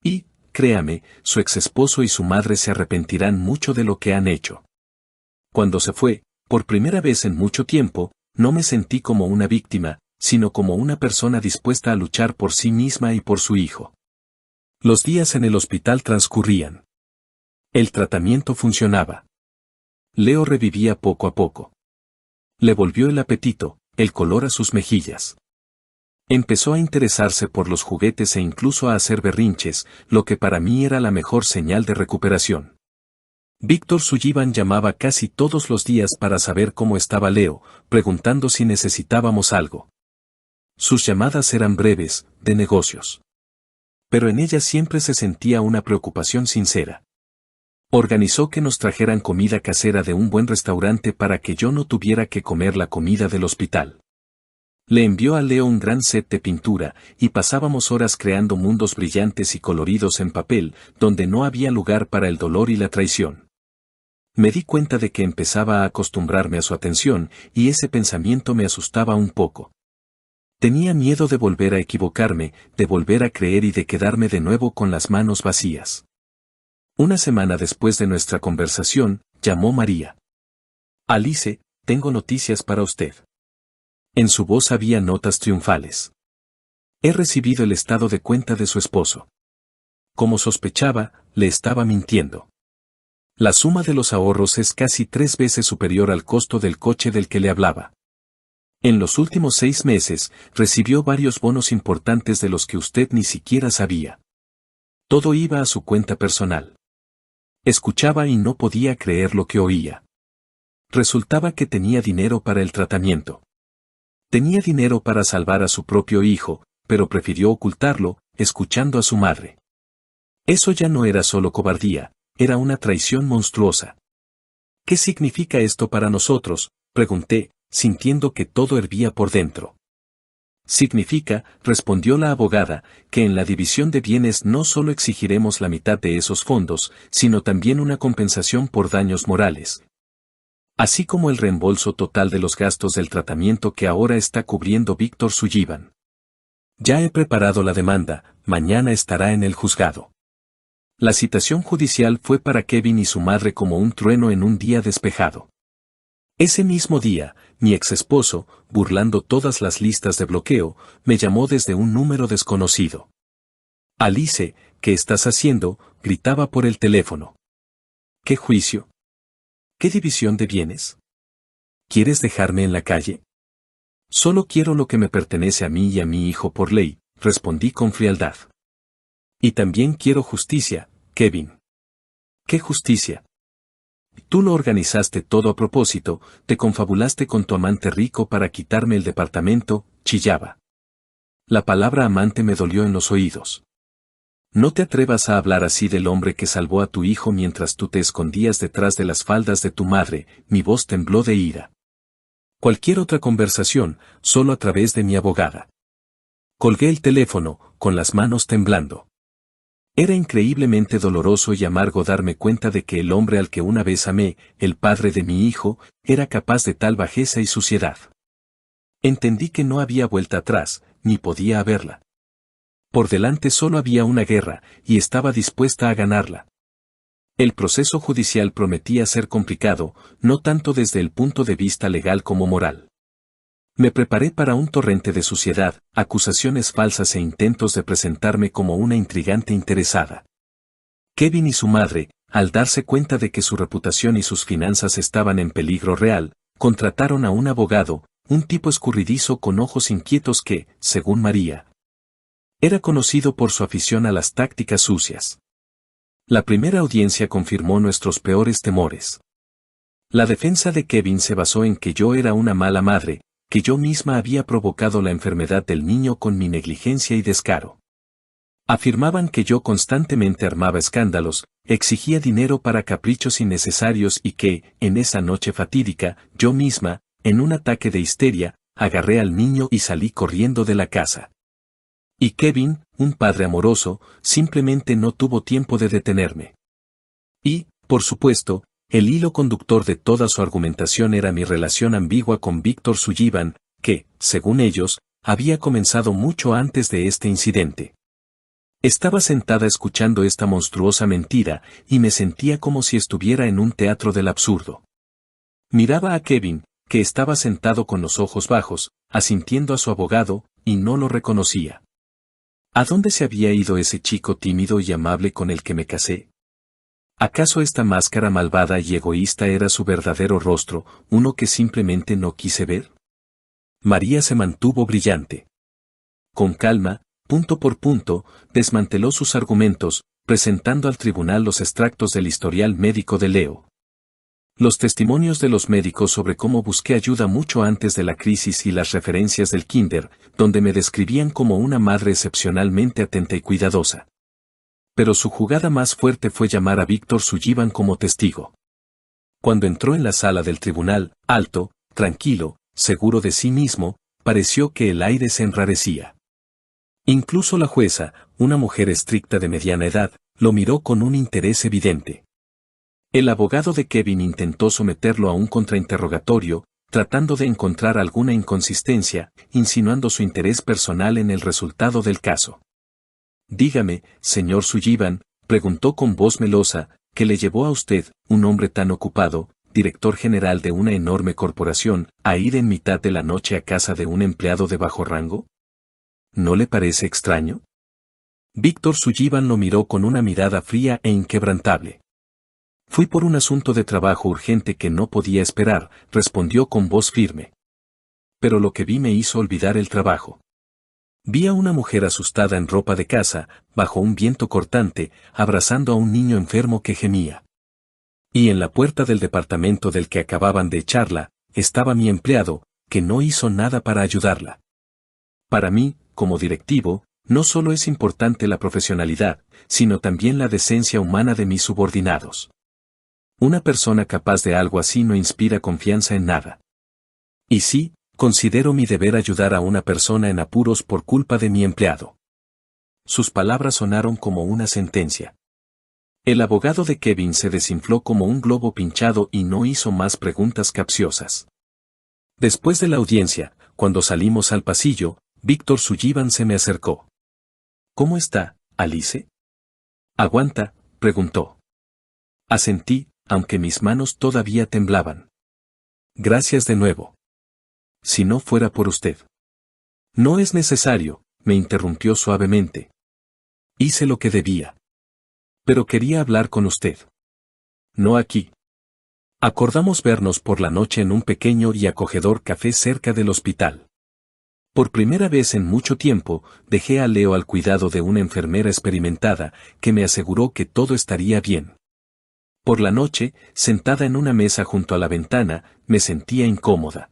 Y, créame, su exesposo y su madre se arrepentirán mucho de lo que han hecho. Cuando se fue, por primera vez en mucho tiempo, no me sentí como una víctima, sino como una persona dispuesta a luchar por sí misma y por su hijo. Los días en el hospital transcurrían. El tratamiento funcionaba. Leo revivía poco a poco. Le volvió el apetito, el color a sus mejillas. Empezó a interesarse por los juguetes e incluso a hacer berrinches, lo que para mí era la mejor señal de recuperación. Víctor Sullivan llamaba casi todos los días para saber cómo estaba Leo, preguntando si necesitábamos algo. Sus llamadas eran breves, de negocios. Pero en ellas siempre se sentía una preocupación sincera. Organizó que nos trajeran comida casera de un buen restaurante para que yo no tuviera que comer la comida del hospital. Le envió a Leo un gran set de pintura, y pasábamos horas creando mundos brillantes y coloridos en papel, donde no había lugar para el dolor y la traición. Me di cuenta de que empezaba a acostumbrarme a su atención, y ese pensamiento me asustaba un poco. Tenía miedo de volver a equivocarme, de volver a creer y de quedarme de nuevo con las manos vacías. Una semana después de nuestra conversación, llamó María. Alice, tengo noticias para usted. En su voz había notas triunfales. He recibido el estado de cuenta de su esposo. Como sospechaba, le estaba mintiendo. La suma de los ahorros es casi 3 veces superior al costo del coche del que le hablaba. En los últimos 6 meses, recibió varios bonos importantes de los que usted ni siquiera sabía. Todo iba a su cuenta personal. Escuchaba y no podía creer lo que oía. Resultaba que tenía dinero para el tratamiento. Tenía dinero para salvar a su propio hijo, pero prefirió ocultarlo, escuchando a su madre. Eso ya no era solo cobardía, era una traición monstruosa. ¿Qué significa esto para nosotros?, pregunté, sintiendo que todo hervía por dentro. Significa, respondió la abogada, que en la división de bienes no solo exigiremos la mitad de esos fondos, sino también una compensación por daños morales. Así como el reembolso total de los gastos del tratamiento que ahora está cubriendo Víctor Sullivan. Ya he preparado la demanda, mañana estará en el juzgado. La citación judicial fue para Kevin y su madre como un trueno en un día despejado. Ese mismo día, mi exesposo, burlando todas las listas de bloqueo, me llamó desde un número desconocido. Alice, ¿qué estás haciendo?, gritaba por el teléfono. ¿Qué juicio? ¿Qué división de bienes? ¿Quieres dejarme en la calle? Solo quiero lo que me pertenece a mí y a mi hijo por ley, respondí con frialdad. Y también quiero justicia, Kevin. ¿Qué justicia? Tú lo organizaste todo a propósito, te confabulaste con tu amante rico para quitarme el departamento, chillaba. La palabra amante me dolió en los oídos. No te atrevas a hablar así del hombre que salvó a tu hijo mientras tú te escondías detrás de las faldas de tu madre, mi voz tembló de ira. Cualquier otra conversación, solo a través de mi abogada. Colgué el teléfono, con las manos temblando. Era increíblemente doloroso y amargo darme cuenta de que el hombre al que una vez amé, el padre de mi hijo, era capaz de tal bajeza y suciedad. Entendí que no había vuelta atrás, ni podía haberla. Por delante solo había una guerra, y estaba dispuesta a ganarla. El proceso judicial prometía ser complicado, no tanto desde el punto de vista legal como moral. Me preparé para un torrente de suciedad, acusaciones falsas e intentos de presentarme como una intrigante interesada. Kevin y su madre, al darse cuenta de que su reputación y sus finanzas estaban en peligro real, contrataron a un abogado, un tipo escurridizo con ojos inquietos que, según María, era conocido por su afición a las tácticas sucias. La primera audiencia confirmó nuestros peores temores. La defensa de Kevin se basó en que yo era una mala madre, que yo misma había provocado la enfermedad del niño con mi negligencia y descaro. Afirmaban que yo constantemente armaba escándalos, exigía dinero para caprichos innecesarios y que, en esa noche fatídica, yo misma, en un ataque de histeria, agarré al niño y salí corriendo de la casa. Y Kevin, un padre amoroso, simplemente no tuvo tiempo de detenerme. Y, por supuesto, el hilo conductor de toda su argumentación era mi relación ambigua con Víctor Sullivan, que, según ellos, había comenzado mucho antes de este incidente. Estaba sentada escuchando esta monstruosa mentira y me sentía como si estuviera en un teatro del absurdo. Miraba a Kevin, que estaba sentado con los ojos bajos, asintiendo a su abogado, y no lo reconocía. ¿A dónde se había ido ese chico tímido y amable con el que me casé? ¿Acaso esta máscara malvada y egoísta era su verdadero rostro, uno que simplemente no quise ver? María se mantuvo brillante. Con calma, punto por punto, desmanteló sus argumentos, presentando al tribunal los extractos del historial médico de Leo. Los testimonios de los médicos sobre cómo busqué ayuda mucho antes de la crisis y las referencias del kinder, donde me describían como una madre excepcionalmente atenta y cuidadosa. Pero su jugada más fuerte fue llamar a Víctor Sullivan como testigo. Cuando entró en la sala del tribunal, alto, tranquilo, seguro de sí mismo, pareció que el aire se enrarecía. Incluso la jueza, una mujer estricta de mediana edad, lo miró con un interés evidente. El abogado de Kevin intentó someterlo a un contrainterrogatorio, tratando de encontrar alguna inconsistencia, insinuando su interés personal en el resultado del caso. Dígame, señor Sullivan, preguntó con voz melosa, ¿qué le llevó a usted, un hombre tan ocupado, director general de una enorme corporación, a ir en mitad de la noche a casa de un empleado de bajo rango? ¿No le parece extraño? Víctor Sullivan lo miró con una mirada fría e inquebrantable. Fui por un asunto de trabajo urgente que no podía esperar, respondió con voz firme. Pero lo que vi me hizo olvidar el trabajo. Vi a una mujer asustada en ropa de casa, bajo un viento cortante, abrazando a un niño enfermo que gemía. Y en la puerta del departamento del que acababan de echarla, estaba mi empleado, que no hizo nada para ayudarla. Para mí, como directivo, no solo es importante la profesionalidad, sino también la decencia humana de mis subordinados. Una persona capaz de algo así no inspira confianza en nada. Y sí, considero mi deber ayudar a una persona en apuros por culpa de mi empleado. Sus palabras sonaron como una sentencia. El abogado de Kevin se desinfló como un globo pinchado y no hizo más preguntas capciosas. Después de la audiencia, cuando salimos al pasillo, Víctor Sullivan se me acercó. ¿Cómo está, Alice? ¿Aguanta?, preguntó. Asentí, aunque mis manos todavía temblaban. Gracias de nuevo. Si no fuera por usted. No es necesario, me interrumpió suavemente. Hice lo que debía. Pero quería hablar con usted. No aquí. Acordamos vernos por la noche en un pequeño y acogedor café cerca del hospital. Por primera vez en mucho tiempo, dejé a Leo al cuidado de una enfermera experimentada, que me aseguró que todo estaría bien. Por la noche, sentada en una mesa junto a la ventana, me sentía incómoda.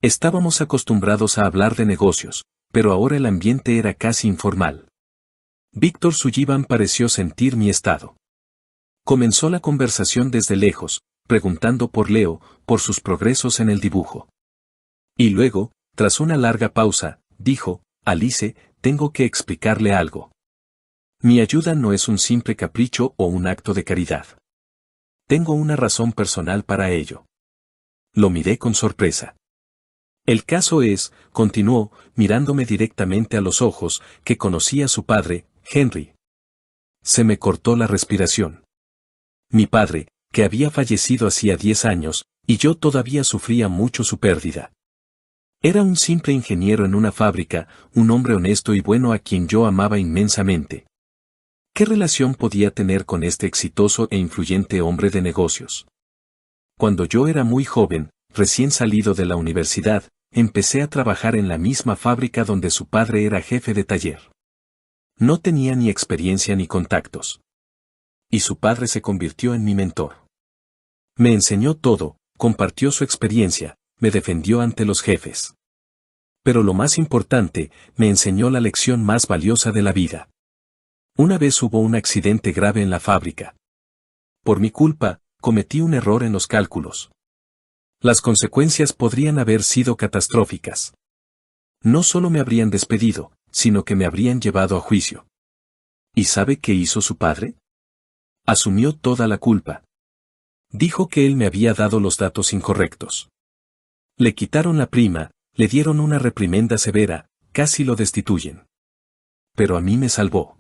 Estábamos acostumbrados a hablar de negocios, pero ahora el ambiente era casi informal. Víctor Sullivan pareció sentir mi estado. Comenzó la conversación desde lejos, preguntando por Leo, por sus progresos en el dibujo. Y luego, tras una larga pausa, dijo, Alice, tengo que explicarle algo. Mi ayuda no es un simple capricho o un acto de caridad. Tengo una razón personal para ello. Lo miré con sorpresa. El caso es, continuó, mirándome directamente a los ojos, que conocí a su padre, Henry. Se me cortó la respiración. Mi padre, que había fallecido hacía 10 años, y yo todavía sufría mucho su pérdida. Era un simple ingeniero en una fábrica, un hombre honesto y bueno a quien yo amaba inmensamente. ¿Qué relación podía tener con este exitoso e influyente hombre de negocios? Cuando yo era muy joven, recién salido de la universidad, empecé a trabajar en la misma fábrica donde su padre era jefe de taller. No tenía ni experiencia ni contactos. Y su padre se convirtió en mi mentor. Me enseñó todo, compartió su experiencia, me defendió ante los jefes. Pero lo más importante, me enseñó la lección más valiosa de la vida. Una vez hubo un accidente grave en la fábrica. Por mi culpa, cometí un error en los cálculos. Las consecuencias podrían haber sido catastróficas. No solo me habrían despedido, sino que me habrían llevado a juicio. ¿Y sabe qué hizo su padre? Asumió toda la culpa. Dijo que él me había dado los datos incorrectos. Le quitaron la prima, le dieron una reprimenda severa, casi lo destituyen. Pero a mí me salvó.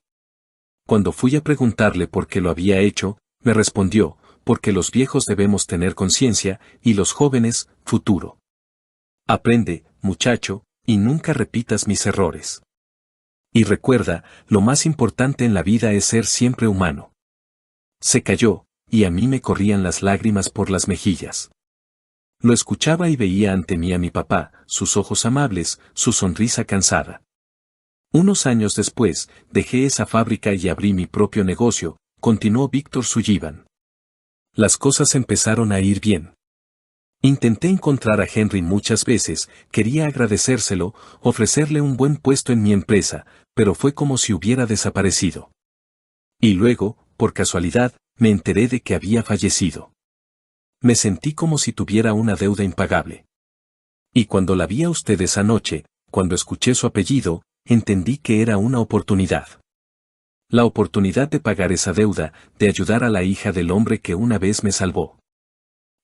Cuando fui a preguntarle por qué lo había hecho, me respondió, porque los viejos debemos tener conciencia, y los jóvenes, futuro. Aprende, muchacho, y nunca repitas mis errores. Y recuerda, lo más importante en la vida es ser siempre humano. Se calló, y a mí me corrían las lágrimas por las mejillas. Lo escuchaba y veía ante mí a mi papá, sus ojos amables, su sonrisa cansada. Unos años después, dejé esa fábrica y abrí mi propio negocio, continuó Víctor Sullivan. Las cosas empezaron a ir bien. Intenté encontrar a Henry muchas veces, quería agradecérselo, ofrecerle un buen puesto en mi empresa, pero fue como si hubiera desaparecido. Y luego, por casualidad, me enteré de que había fallecido. Me sentí como si tuviera una deuda impagable. Y cuando la vi a usted esa noche, cuando escuché su apellido, entendí que era una oportunidad. La oportunidad de pagar esa deuda, de ayudar a la hija del hombre que una vez me salvó.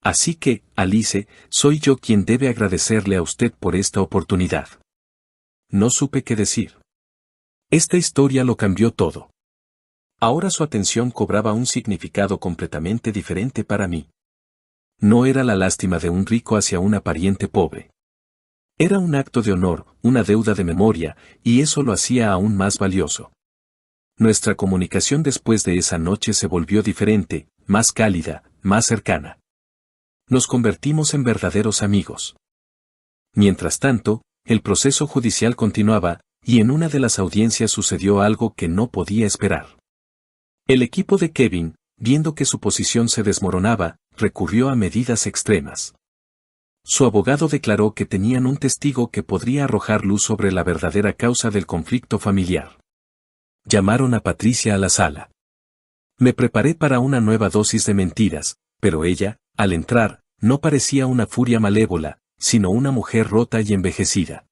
Así que, Alice, soy yo quien debe agradecerle a usted por esta oportunidad. No supe qué decir. Esta historia lo cambió todo. Ahora su atención cobraba un significado completamente diferente para mí. No era la lástima de un rico hacia una pariente pobre. Era un acto de honor, una deuda de memoria, y eso lo hacía aún más valioso. Nuestra comunicación después de esa noche se volvió diferente, más cálida, más cercana. Nos convertimos en verdaderos amigos. Mientras tanto, el proceso judicial continuaba, y en una de las audiencias sucedió algo que no podía esperar. El equipo de Kevin, viendo que su posición se desmoronaba, recurrió a medidas extremas. Su abogado declaró que tenían un testigo que podría arrojar luz sobre la verdadera causa del conflicto familiar. Llamaron a Patricia a la sala. Me preparé para una nueva dosis de mentiras, pero ella, al entrar, no parecía una furia malévola, sino una mujer rota y envejecida.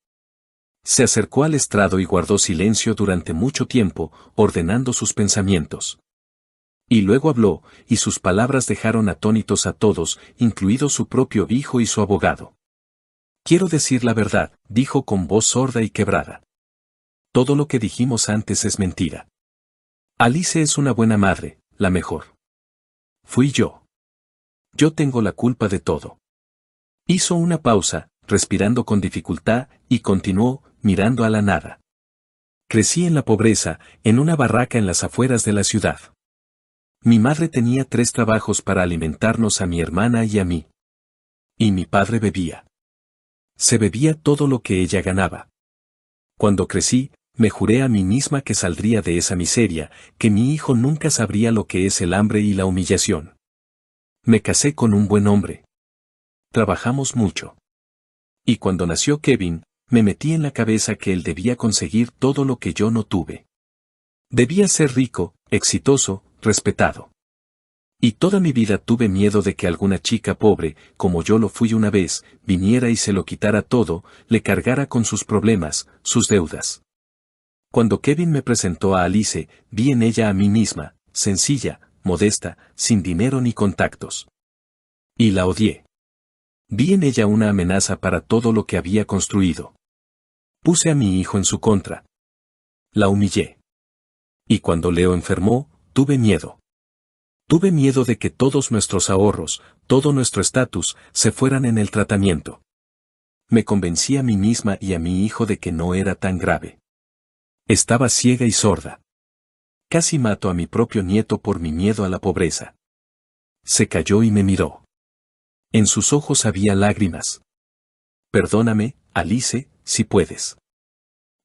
Se acercó al estrado y guardó silencio durante mucho tiempo, ordenando sus pensamientos. Y luego habló, y sus palabras dejaron atónitos a todos, incluido su propio hijo y su abogado. Quiero decir la verdad, dijo con voz sorda y quebrada. Todo lo que dijimos antes es mentira. Alice es una buena madre, la mejor. Fui yo. Yo tengo la culpa de todo. Hizo una pausa, respirando con dificultad, y continuó, mirando a la nada. Crecí en la pobreza, en una barraca en las afueras de la ciudad. Mi madre tenía 3 trabajos para alimentarnos a mi hermana y a mí. Y mi padre bebía. Se bebía todo lo que ella ganaba. Cuando crecí, me juré a mí misma que saldría de esa miseria, que mi hijo nunca sabría lo que es el hambre y la humillación. Me casé con un buen hombre. Trabajamos mucho. Y cuando nació Kevin, me metí en la cabeza que él debía conseguir todo lo que yo no tuve. Debía ser rico, exitoso, respetado. Y toda mi vida tuve miedo de que alguna chica pobre, como yo lo fui una vez, viniera y se lo quitara todo, le cargara con sus problemas, sus deudas. Cuando Kevin me presentó a Alice, vi en ella a mí misma, sencilla, modesta, sin dinero ni contactos. Y la odié. Vi en ella una amenaza para todo lo que había construido. Puse a mi hijo en su contra. La humillé. Y cuando Leo enfermó, tuve miedo. Tuve miedo de que todos nuestros ahorros, todo nuestro estatus, se fueran en el tratamiento. Me convencí a mí misma y a mi hijo de que no era tan grave. Estaba ciega y sorda. Casi mato a mi propio nieto por mi miedo a la pobreza. Se calló y me miró. En sus ojos había lágrimas. Perdóname, Alice, si puedes.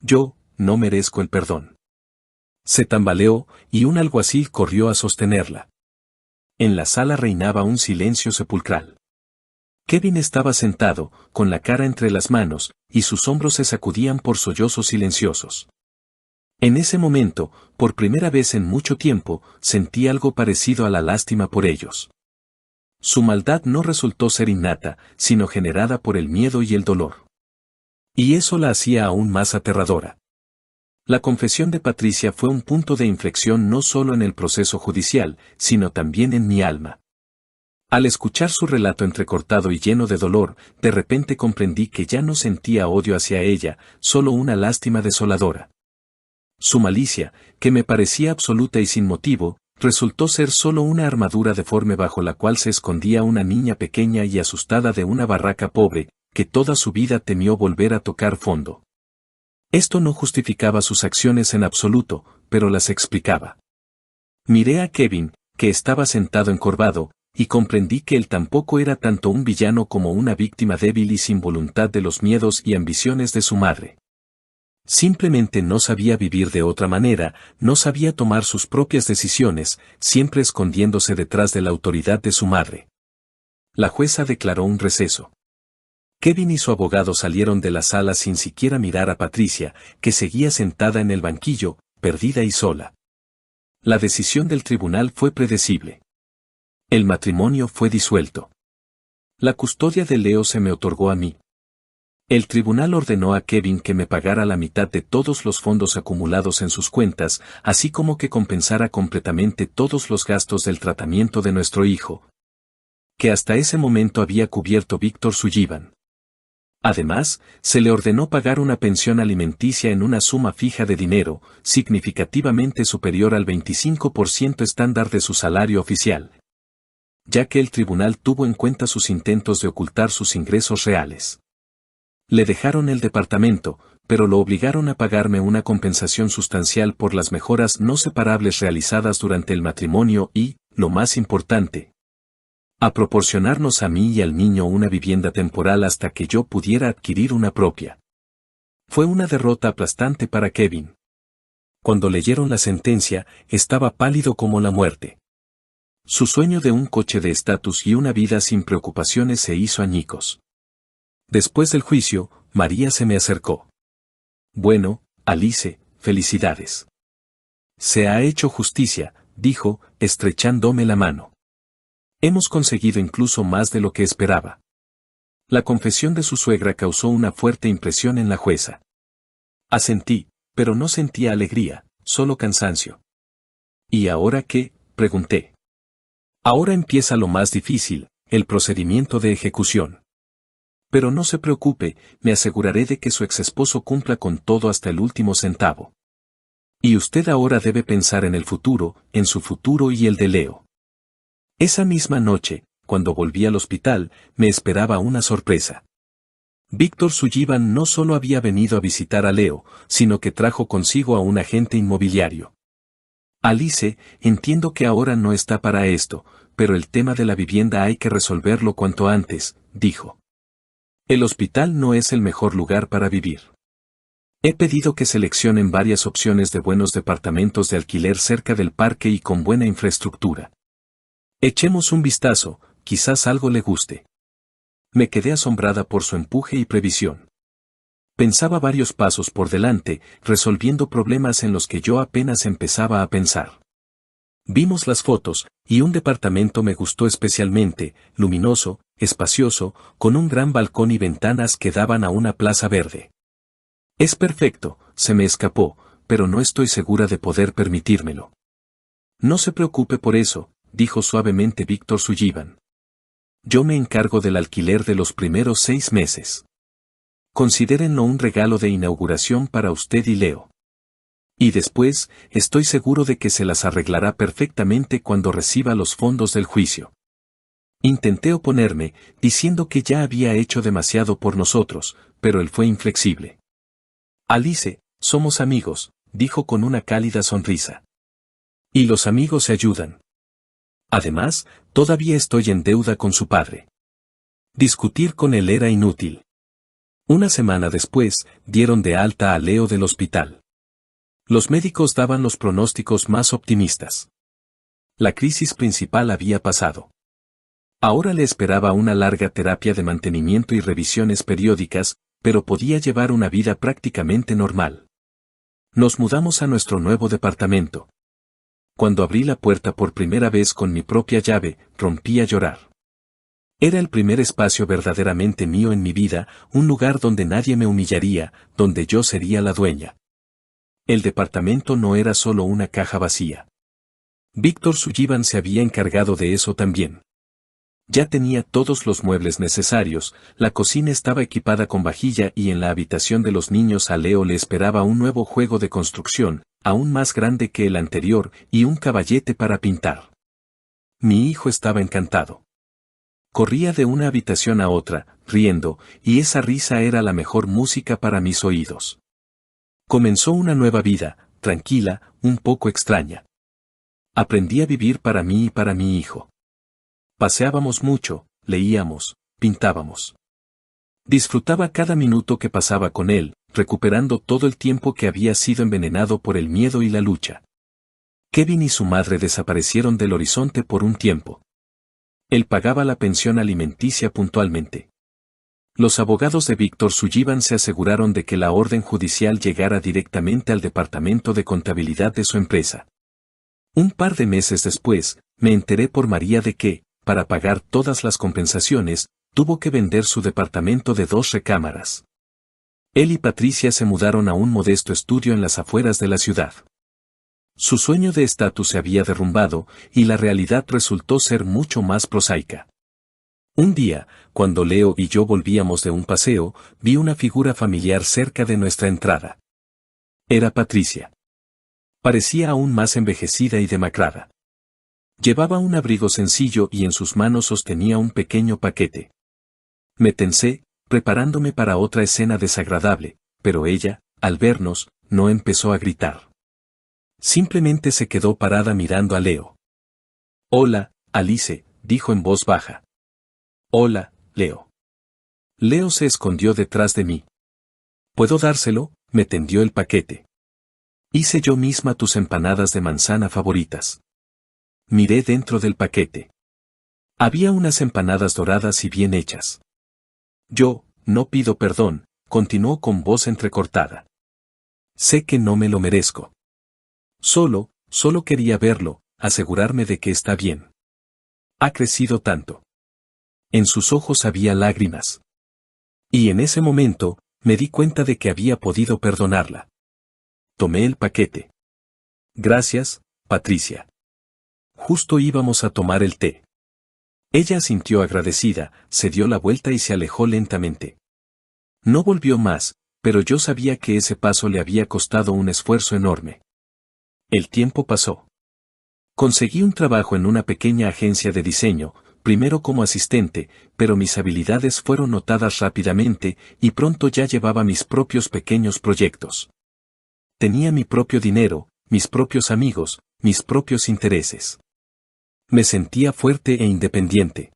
Yo, no merezco el perdón. Se tambaleó, y un alguacil corrió a sostenerla. En la sala reinaba un silencio sepulcral. Kevin estaba sentado, con la cara entre las manos, y sus hombros se sacudían por sollozos silenciosos. En ese momento, por primera vez en mucho tiempo, sentí algo parecido a la lástima por ellos. Su maldad no resultó ser innata, sino generada por el miedo y el dolor. Y eso la hacía aún más aterradora. La confesión de Patricia fue un punto de inflexión no solo en el proceso judicial, sino también en mi alma. Al escuchar su relato entrecortado y lleno de dolor, de repente comprendí que ya no sentía odio hacia ella, solo una lástima desoladora. Su malicia, que me parecía absoluta y sin motivo, resultó ser solo una armadura deforme bajo la cual se escondía una niña pequeña y asustada de una barraca pobre, que toda su vida temió volver a tocar fondo. Esto no justificaba sus acciones en absoluto, pero las explicaba. Miré a Kevin, que estaba sentado encorvado, y comprendí que él tampoco era tanto un villano como una víctima débil y sin voluntad de los miedos y ambiciones de su madre. Simplemente no sabía vivir de otra manera, no sabía tomar sus propias decisiones, siempre escondiéndose detrás de la autoridad de su madre. La jueza declaró un receso. Kevin y su abogado salieron de la sala sin siquiera mirar a Patricia, que seguía sentada en el banquillo, perdida y sola. La decisión del tribunal fue predecible. El matrimonio fue disuelto. La custodia de Leo se me otorgó a mí. El tribunal ordenó a Kevin que me pagara la mitad de todos los fondos acumulados en sus cuentas, así como que compensara completamente todos los gastos del tratamiento de nuestro hijo, que hasta ese momento había cubierto Víctor Sullivan. Además, se le ordenó pagar una pensión alimenticia en una suma fija de dinero, significativamente superior al 25% estándar de su salario oficial, ya que el tribunal tuvo en cuenta sus intentos de ocultar sus ingresos reales. Le dejaron el departamento, pero lo obligaron a pagarme una compensación sustancial por las mejoras no separables realizadas durante el matrimonio y, lo más importante, a proporcionarnos a mí y al niño una vivienda temporal hasta que yo pudiera adquirir una propia. Fue una derrota aplastante para Kevin. Cuando leyeron la sentencia, estaba pálido como la muerte. Su sueño de un coche de estatus y una vida sin preocupaciones se hizo añicos. Después del juicio, María se me acercó. Bueno, Alice, felicidades. Se ha hecho justicia, dijo, estrechándome la mano. Hemos conseguido incluso más de lo que esperaba. La confesión de su suegra causó una fuerte impresión en la jueza. Asentí, pero no sentía alegría, solo cansancio. ¿Y ahora qué?, pregunté. Ahora empieza lo más difícil, el procedimiento de ejecución. Pero no se preocupe, me aseguraré de que su exesposo cumpla con todo hasta el último centavo. Y usted ahora debe pensar en el futuro, en su futuro y el de Leo. Esa misma noche, cuando volví al hospital, me esperaba una sorpresa. Víctor Sullivan no solo había venido a visitar a Leo, sino que trajo consigo a un agente inmobiliario. Alice, entiendo que ahora no está para esto, pero el tema de la vivienda hay que resolverlo cuanto antes, dijo. El hospital no es el mejor lugar para vivir. He pedido que seleccionen varias opciones de buenos departamentos de alquiler cerca del parque y con buena infraestructura. Echemos un vistazo, quizás algo le guste. Me quedé asombrada por su empuje y previsión. Pensaba varios pasos por delante, resolviendo problemas en los que yo apenas empezaba a pensar. Vimos las fotos, y un departamento me gustó especialmente, luminoso, espacioso, con un gran balcón y ventanas que daban a una plaza verde. Es perfecto, se me escapó, pero no estoy segura de poder permitírmelo. No se preocupe por eso, dijo suavemente Víctor Sullivan. Yo me encargo del alquiler de los primeros 6 meses. Considérenlo un regalo de inauguración para usted y Leo. Y después, estoy seguro de que se las arreglará perfectamente cuando reciba los fondos del juicio. Intenté oponerme, diciendo que ya había hecho demasiado por nosotros, pero él fue inflexible. Alice, somos amigos, dijo con una cálida sonrisa. Y los amigos se ayudan. Además, todavía estoy en deuda con su padre. Discutir con él era inútil. Una semana después, dieron de alta a Leo del hospital. Los médicos daban los pronósticos más optimistas. La crisis principal había pasado. Ahora le esperaba una larga terapia de mantenimiento y revisiones periódicas, pero podía llevar una vida prácticamente normal. Nos mudamos a nuestro nuevo departamento. Cuando abrí la puerta por primera vez con mi propia llave, rompí a llorar. Era el primer espacio verdaderamente mío en mi vida, un lugar donde nadie me humillaría, donde yo sería la dueña. El departamento no era solo una caja vacía. Víctor Sullivan se había encargado de eso también. Ya tenía todos los muebles necesarios, la cocina estaba equipada con vajilla y en la habitación de los niños a Leo le esperaba un nuevo juego de construcción, aún más grande que el anterior, y un caballete para pintar. Mi hijo estaba encantado. Corría de una habitación a otra, riendo, y esa risa era la mejor música para mis oídos. Comenzó una nueva vida, tranquila, un poco extraña. Aprendí a vivir para mí y para mi hijo. Paseábamos mucho, leíamos, pintábamos. Disfrutaba cada minuto que pasaba con él, recuperando todo el tiempo que había sido envenenado por el miedo y la lucha. Kevin y su madre desaparecieron del horizonte por un tiempo. Él pagaba la pensión alimenticia puntualmente. Los abogados de Víctor Sullivan se aseguraron de que la orden judicial llegara directamente al departamento de contabilidad de su empresa. Un par de meses después, me enteré por María de que, para pagar todas las compensaciones, tuvo que vender su departamento de 2 recámaras. Él y Patricia se mudaron a un modesto estudio en las afueras de la ciudad. Su sueño de estatus se había derrumbado, y la realidad resultó ser mucho más prosaica. Un día, cuando Leo y yo volvíamos de un paseo, vi una figura familiar cerca de nuestra entrada. Era Patricia. Parecía aún más envejecida y demacrada. Llevaba un abrigo sencillo y en sus manos sostenía un pequeño paquete. Me tensé, preparándome para otra escena desagradable, pero ella, al vernos, no empezó a gritar. Simplemente se quedó parada mirando a Leo. «Hola, Alice», dijo en voz baja. «Hola, Leo». Leo se escondió detrás de mí. «¿Puedo dárselo?», me tendió el paquete. «Hice yo misma tus empanadas de manzana favoritas». Miré dentro del paquete. Había unas empanadas doradas y bien hechas. «Yo, no pido perdón», continuó con voz entrecortada. «Sé que no me lo merezco. Solo quería verlo, asegurarme de que está bien. Ha crecido tanto». En sus ojos había lágrimas. Y en ese momento, me di cuenta de que había podido perdonarla. Tomé el paquete. «Gracias, Patricia». Justo íbamos a tomar el té. Ella asintió agradecida, se dio la vuelta y se alejó lentamente. No volvió más, pero yo sabía que ese paso le había costado un esfuerzo enorme. El tiempo pasó. Conseguí un trabajo en una pequeña agencia de diseño, primero como asistente, pero mis habilidades fueron notadas rápidamente, y pronto ya llevaba mis propios pequeños proyectos. Tenía mi propio dinero, mis propios amigos, mis propios intereses. Me sentía fuerte e independiente.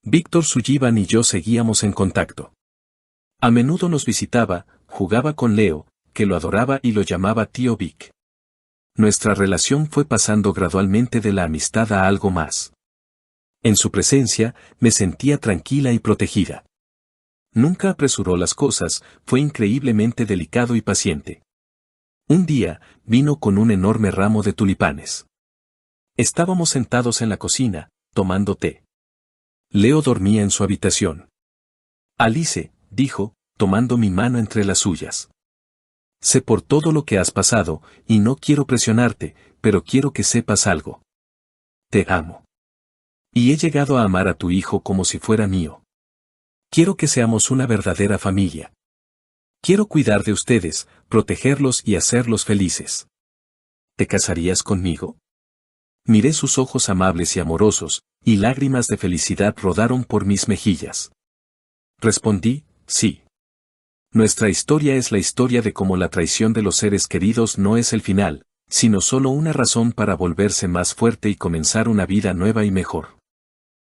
Víctor Sullivan y yo seguíamos en contacto. A menudo nos visitaba, jugaba con Leo, que lo adoraba y lo llamaba tío Vic. Nuestra relación fue pasando gradualmente de la amistad a algo más. En su presencia, me sentía tranquila y protegida. Nunca apresuró las cosas, fue increíblemente delicado y paciente. Un día, vino con un enorme ramo de tulipanes. Estábamos sentados en la cocina, tomando té. Leo dormía en su habitación. «Alice», dijo, tomando mi mano entre las suyas. «Sé por todo lo que has pasado, y no quiero presionarte, pero quiero que sepas algo. Te amo. Y he llegado a amar a tu hijo como si fuera mío. Quiero que seamos una verdadera familia. Quiero cuidar de ustedes, protegerlos y hacerlos felices. ¿Te casarías conmigo?». Miré sus ojos amables y amorosos, y lágrimas de felicidad rodaron por mis mejillas. Respondí, sí. Nuestra historia es la historia de cómo la traición de los seres queridos no es el final, sino solo una razón para volverse más fuerte y comenzar una vida nueva y mejor.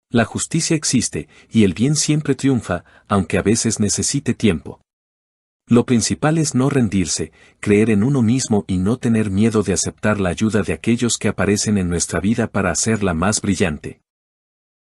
La justicia existe, y el bien siempre triunfa, aunque a veces necesite tiempo. Lo principal es no rendirse, creer en uno mismo y no tener miedo de aceptar la ayuda de aquellos que aparecen en nuestra vida para hacerla más brillante.